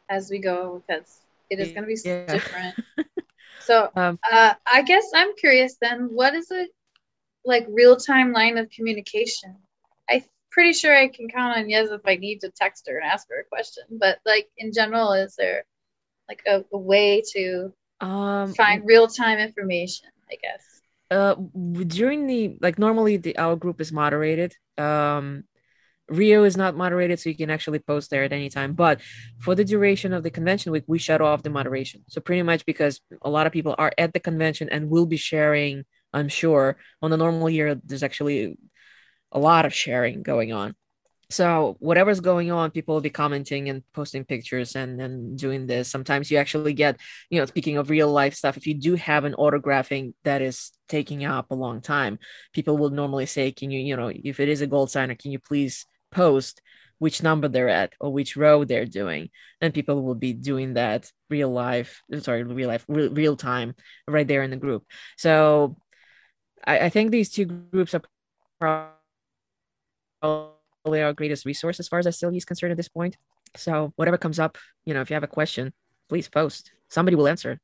as we go, because it is going to be different. So I guess I'm curious then, what is a like real-time line of communication? I'm pretty sure I can count on Yes if I need to text her and ask her a question. But like in general, is there like a way to find real-time information, I guess? During the normally our group is moderated. Rio is not moderated, so you can actually post there at any time. But for the duration of the convention week, we shut off the moderation. So pretty much because a lot of people are at the convention and will be sharing, I'm sure. On the normal year, there's actually a lot of sharing going on. So whatever's going on, people will be commenting and posting pictures and doing this. Sometimes you actually get, speaking of real life stuff, if you do have an autographing that is taking up a long time, people will normally say, can you, if it is a gold signer, can you please post which number they're at or which row they're doing? And people will be doing that real time right there in the group. So I think these two groups are probably our greatest resource as far as STLV is concerned at this point. So whatever comes up, if you have a question, please post. Somebody will answer.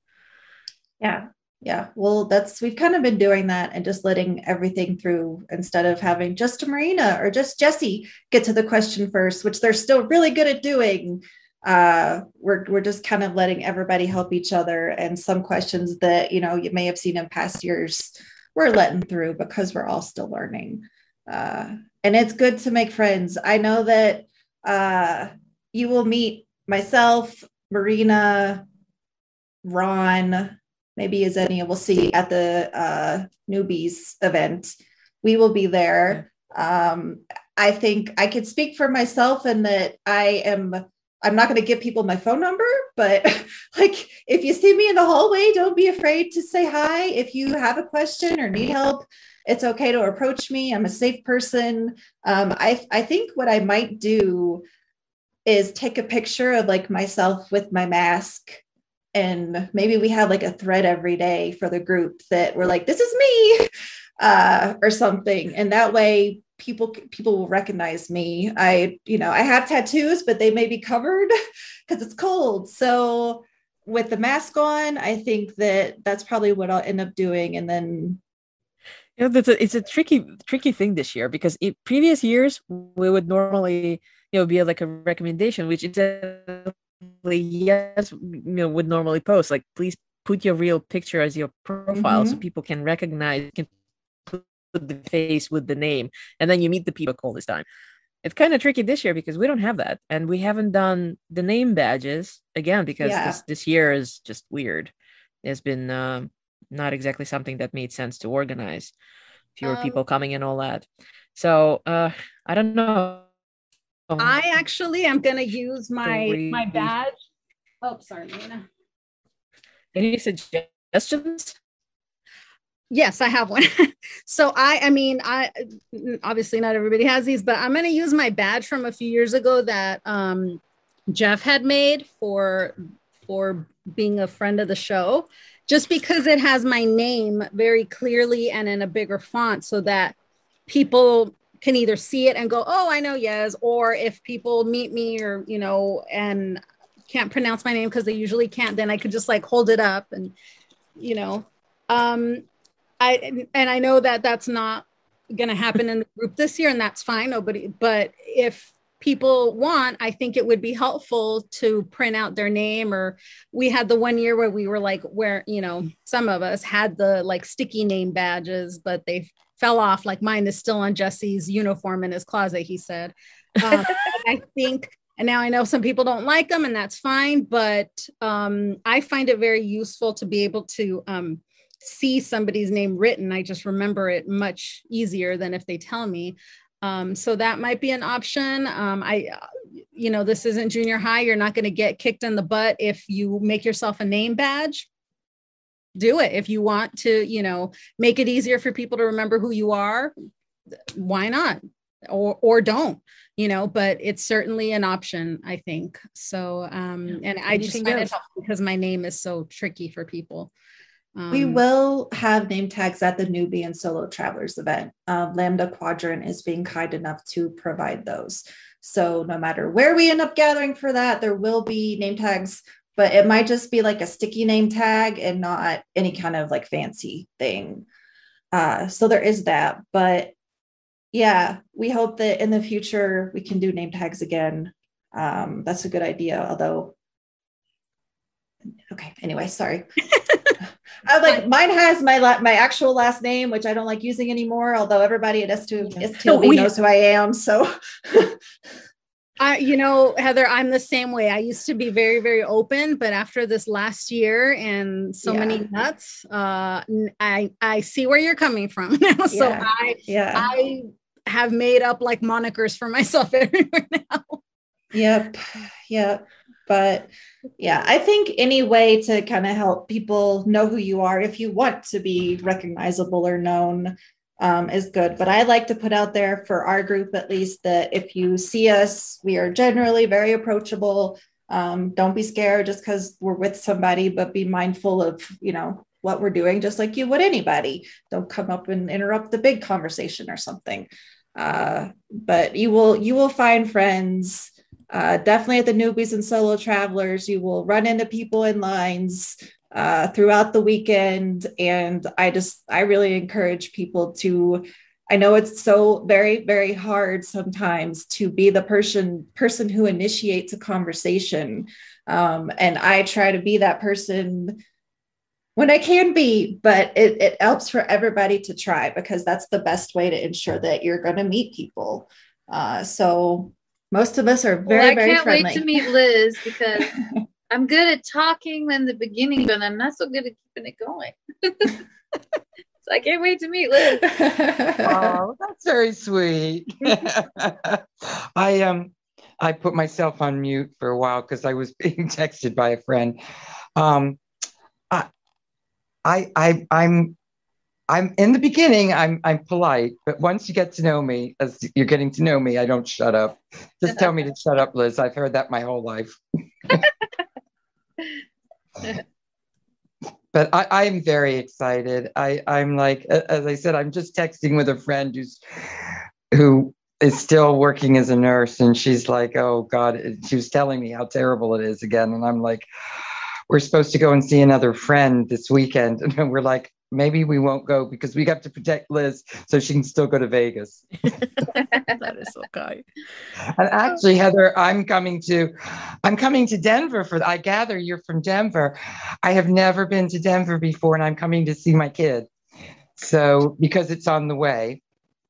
Yeah. Well, we've kind of been doing that and just letting everything through instead of having just Marina or just Jesse get to the question first, which they're still really good at doing. We're just kind of letting everybody help each other. And some questions that, you may have seen in past years, we're letting through because we're all still learning. And it's good to make friends. I know that you will meet myself, Marina, Ron, maybe Azenia, we'll see at the newbies event. We will be there. I think I could speak for myself in that I'm not going to give people my phone number, but like if you see me in the hallway, don't be afraid to say hi. If you have a question or need help, it's okay to approach me. I'm a safe person. I think what I might do is take a picture of like myself with my mask, and maybe we have like a thread every day for the group that we're like, this is me, or something. And that way people will recognize me. I have tattoos, but they may be covered because it's cold. So with the mask on, I think that's probably what I'll end up doing. And then it's a tricky thing this year, because in previous years we would normally be like a recommendation, which is yes, would normally post like, please put your real picture as your profile so people can recognize, can put the face with the name, and then you meet the people all this time. It's kind of tricky this year because we don't have that, and we haven't done the name badges again because this year is just weird. There's been not exactly something that made sense to organize, fewer people coming and all that. So I don't know. I actually am going to use my badge. Oh, sorry, Nina. Any suggestions? Yes, I have one. So I mean, obviously not everybody has these, but I'm going to use my badge from a few years ago that Jeff had made for being a friend of the show, just because it has my name very clearly and in a bigger font, so that people can either see it and go, oh, I know Yez, or if people meet me or, and can't pronounce my name because they usually can't, then I could just like hold it up and, I know that that's not going to happen in the group this year, and that's fine. But if people want, I think it would be helpful to print out their name. Or we had the one year where we were like, where, some of us had the like sticky name badges, but they fell off. Like mine is still on Jesse's uniform in his closet, he said. I think, and now I know some people don't like them, and that's fine, but I find it very useful to be able to see somebody's name written. I just remember it much easier than if they tell me. So that might be an option. This isn't junior high. You're not going to get kicked in the butt if you make yourself a name badge. Do it. If you want to, make it easier for people to remember who you are, why not? Or don't, but it's certainly an option, I think. So, and I just find it helpful because my name is so tricky for people. We will have name tags at the newbie and solo travelers event. Lambda Quadrant is being kind enough to provide those. So no matter where we end up gathering for that, there will be name tags, but it might just be like a sticky name tag and not any kind of like fancy thing. So there is that, but yeah, we hope that in the future we can do name tags again. That's a good idea. Although, okay, anyway, sorry. I like mine has my actual last name, which I don't like using anymore. Although everybody at STLV knows who I am, so. Heather, I'm the same way. I used to be very, very open, but after this last year and so many nuts, I see where you're coming from now. So I have made up like monikers for myself everywhere now. Yep. But yeah, I think any way to kind of help people know who you are, if you want to be recognizable or known, is good. But I like to put out there for our group, at least, that if you see us, we are generally very approachable. Don't be scared just because we're with somebody, but be mindful of, what we're doing, just like you would anybody. Don't come up and interrupt the big conversation or something. But you will find friends. Definitely at the newbies and solo travelers, you will run into people in lines throughout the weekend. And I really encourage people to, I know it's so very, very hard sometimes to be the person who initiates a conversation. And I try to be that person when I can be, but it helps for everybody to try, because that's the best way to ensure that you're going to meet people. So most of us are very, very friendly. I can't wait to meet Liz, because I'm good at talking in the beginning, but I'm not so good at keeping it going. So I can't wait to meet Liz. Oh, that's very sweet. I put myself on mute for a while because I was being texted by a friend. Um, I'm in the beginning, I'm polite, but once you get to know me, as you're getting to know me, I don't shut up. Just tell me to shut up, Liz. I've heard that my whole life. But I'm very excited. I'm like, as I said, I'm just texting with a friend who is still working as a nurse, and she's like, oh God, she was telling me how terrible it is again. And I'm like, we're supposed to go and see another friend this weekend. And we're like, maybe we won't go because we have to protect Liz so she can still go to Vegas. That is so kind. And actually, Heather, I'm coming to Denver I gather you're from Denver. I have never been to Denver before, and I'm coming to see my kid. So because it's on the way.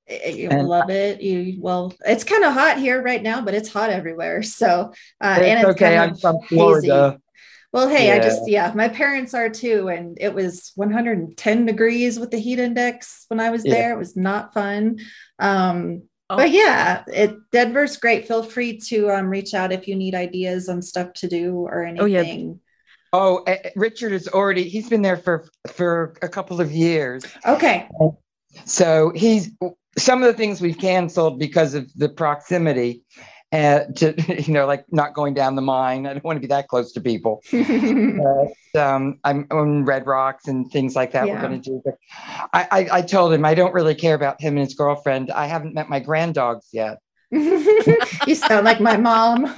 You love it. Well, it's kind of hot here right now, but it's hot everywhere. So and it's okay. kind I'm from Florida. hazy. Well, hey, my parents are too, and it was 110 degrees with the heat index when I was there. It was not fun. But yeah, Denver's great. Feel free to reach out if you need ideas on stuff to do or anything. Richard he's been there for a couple of years. Okay. So some of the things we've canceled because of the proximity. To like not going down the mine. I don't want to be that close to people. But, I'm on Red Rocks and things like that. We're going to do. But I told him I don't really care about him and his girlfriend. I haven't met my granddogs yet. You sound like my mom.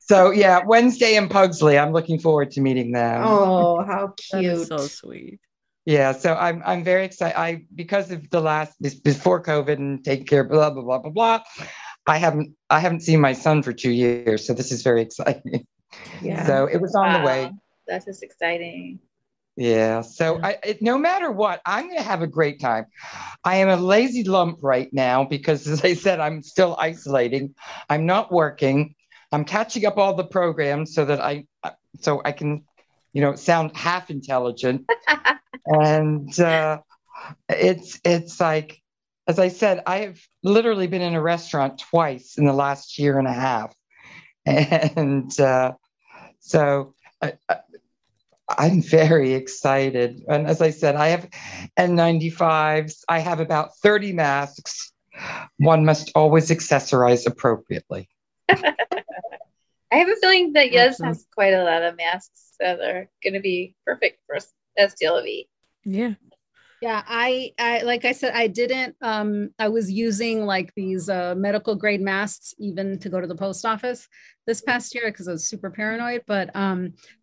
So yeah, Wednesday in Pugsley. I'm looking forward to meeting them. Oh, how cute! That is so sweet. Yeah, so I'm very excited. Because of before COVID and taking care of blah blah blah blah blah. I haven't seen my son for 2 years, so this is very exciting. Yeah. So it was on the way. That's just exciting. Yeah. So no matter what, I'm going to have a great time. I am a lazy lump right now because, as I said, I'm still isolating. I'm not working. I'm catching up all the programs so that I can, sound half intelligent. And it's like, as I said, I have literally been in a restaurant twice in the last year and a half. And so I'm very excited. And as I said, I have N95s. I have about 30 masks. One must always accessorize appropriately. I have a feeling that Yes has quite a lot of masks that are going to be perfect for STLV. Yeah. Yeah, I like I said, I didn't, I was using like these medical grade masks even to go to the post office this past year because I was super paranoid. But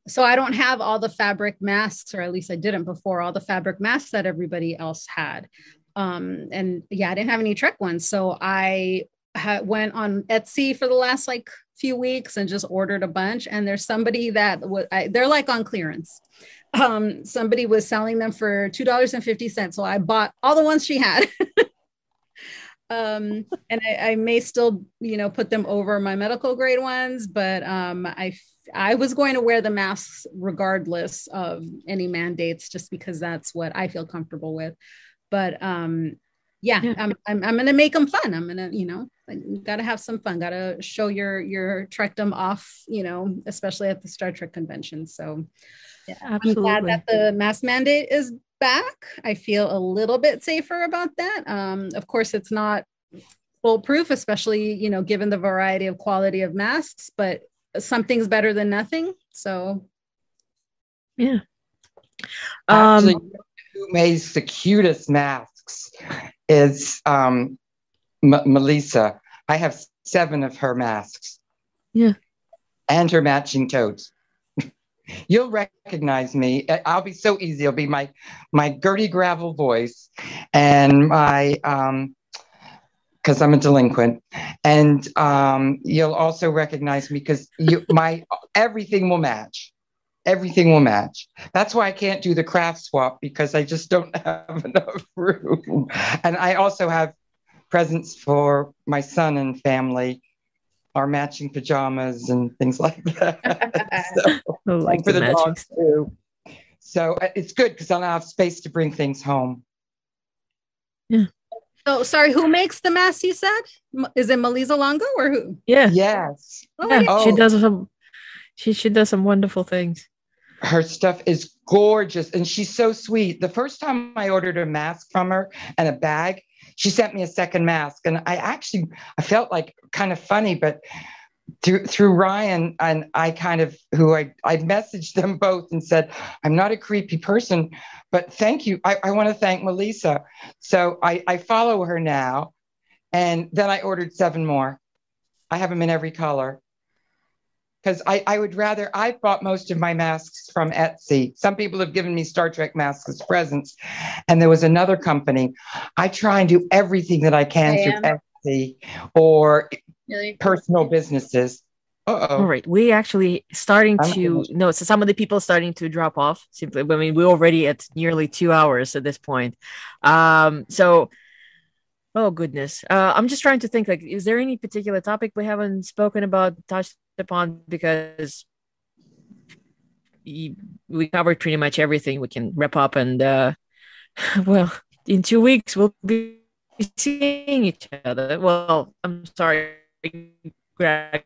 so I don't have all the fabric masks, or at least I didn't before, all the fabric masks that everybody else had. And yeah, I didn't have any Trek ones. So I went on Etsy for the last like few weeks and just ordered a bunch. And there's somebody that they're like on clearance. Somebody was selling them for $2.50. So I bought all the ones she had. And I may still, put them over my medical grade ones, but I was going to wear the masks regardless of any mandates, just because that's what I feel comfortable with. But I'm going to make them fun. I'm going to, got to have some fun, got to show your Trekdom off, especially at the Star Trek convention. So yeah, absolutely. I'm glad that the mask mandate is back. I feel a little bit safer about that. Of course, it's not foolproof, especially, given the variety of quality of masks, but something's better than nothing. So, yeah. Actually, who makes the cutest masks is Melissa. I have 7 of her masks. Yeah. And her matching totes. You'll recognize me. I'll be so easy. It'll be my Gertie Gravel voice and my because I'm a delinquent, and you'll also recognize me because everything will match. Everything will match. That's why I can't do the craft swap, because I just don't have enough room. And I also have presents for my son and family our matching pajamas and things like that. So, I like for the the matching. dogs too. So it's good because I'll have space to bring things home. Yeah. So sorry, who makes the mask? You said, is it Melissa Longo or who? Yeah. Yes. Yeah. Oh. She does some. She does some wonderful things. Her stuff is gorgeous and she's so sweet. The first time I ordered a mask from her and a bag, she sent me a second mask. And I felt like kind of funny, but through Ryan and I I messaged them both and said, I'm not a creepy person, but thank you. I want to thank Melissa. So I follow her now. And then I ordered 7 more. I have them in every color. Because I bought most of my masks from Etsy. Some people have given me Star Trek masks as presents. And there was another company. I try and do everything that I can through Etsy or personal businesses. All right. We actually starting to no, so some of the people starting to drop off. Simply, I mean, we're already at nearly 2 hours at this point. So oh goodness. I'm just trying to think, like, is there any particular topic we haven't spoken about, touched upon? Because we covered pretty much everything. We can wrap up and well, in 2 weeks we'll be seeing each other. Well, I'm sorry, Greg,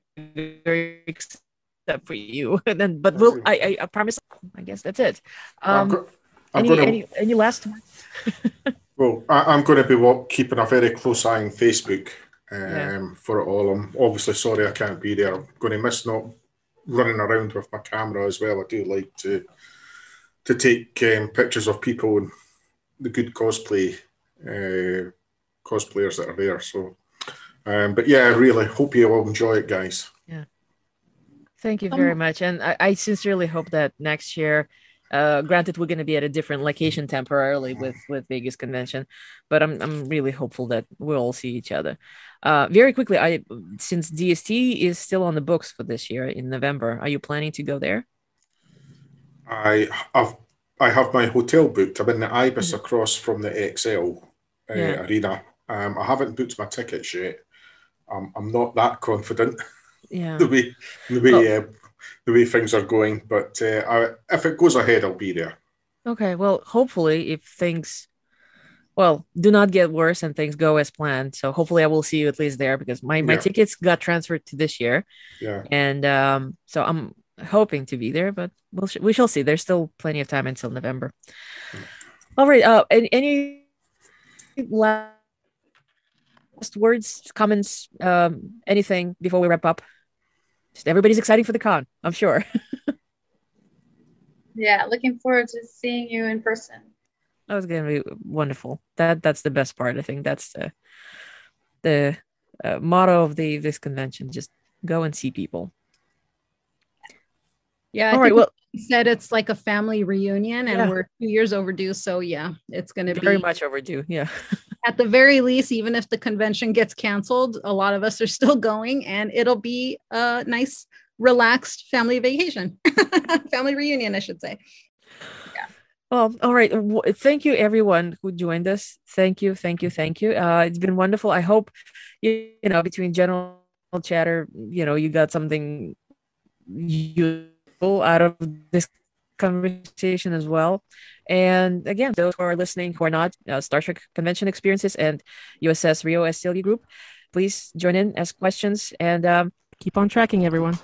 except for you. And then, but we'll. I promise. I guess that's it. Any last? Well, I'm going to be keeping a very close eye on Facebook for it all. I'm obviously sorry I can't be there. I'm going to miss not running around with my camera as well. I do like to take pictures of people and the good cosplayers that are there. So, but yeah, I really hope you all enjoy it, guys. Yeah. Thank you very much. And I sincerely hope that next year, granted, we're going to be at a different location temporarily with Vegas Convention, but I'm really hopeful that we'll all see each other. Very quickly, since DST is still on the books for this year in November, are you planning to go there? I have my hotel booked. I'm in the Ibis across from the XL arena. I haven't booked my tickets yet. I'm not that confident. Yeah. The way things are going, but if it goes ahead, I'll be there. Okay, well, hopefully, if things, do not get worse and things go as planned. So hopefully, I will see you at least there because my tickets got transferred to this year. Yeah, and so I'm hoping to be there, but we shall see. There's still plenty of time until November. All right. Any last words, comments, anything before we wrap up? Just everybody's excited for the con, I'm sure. Yeah, looking forward to seeing you in person. That was going to be wonderful. That's the best part. I think that's the motto of this convention. Just go and see people. Yeah. All right. Well, you said it's like a family reunion, and we're 2 years overdue. So yeah, it's going to be very much overdue. Yeah. At the very least, even if the convention gets canceled, a lot of us are still going, and it'll be a nice, relaxed family vacation, family reunion, I should say. Yeah. Well, all right. Thank you, everyone who joined us. Thank you. It's been wonderful. I hope between general chatter, you got something useful out of this conversation as well. And again, those who are listening who are not Star Trek Convention Experiences and USS Rio STLV group, please join in, ask questions, and keep on tracking, everyone.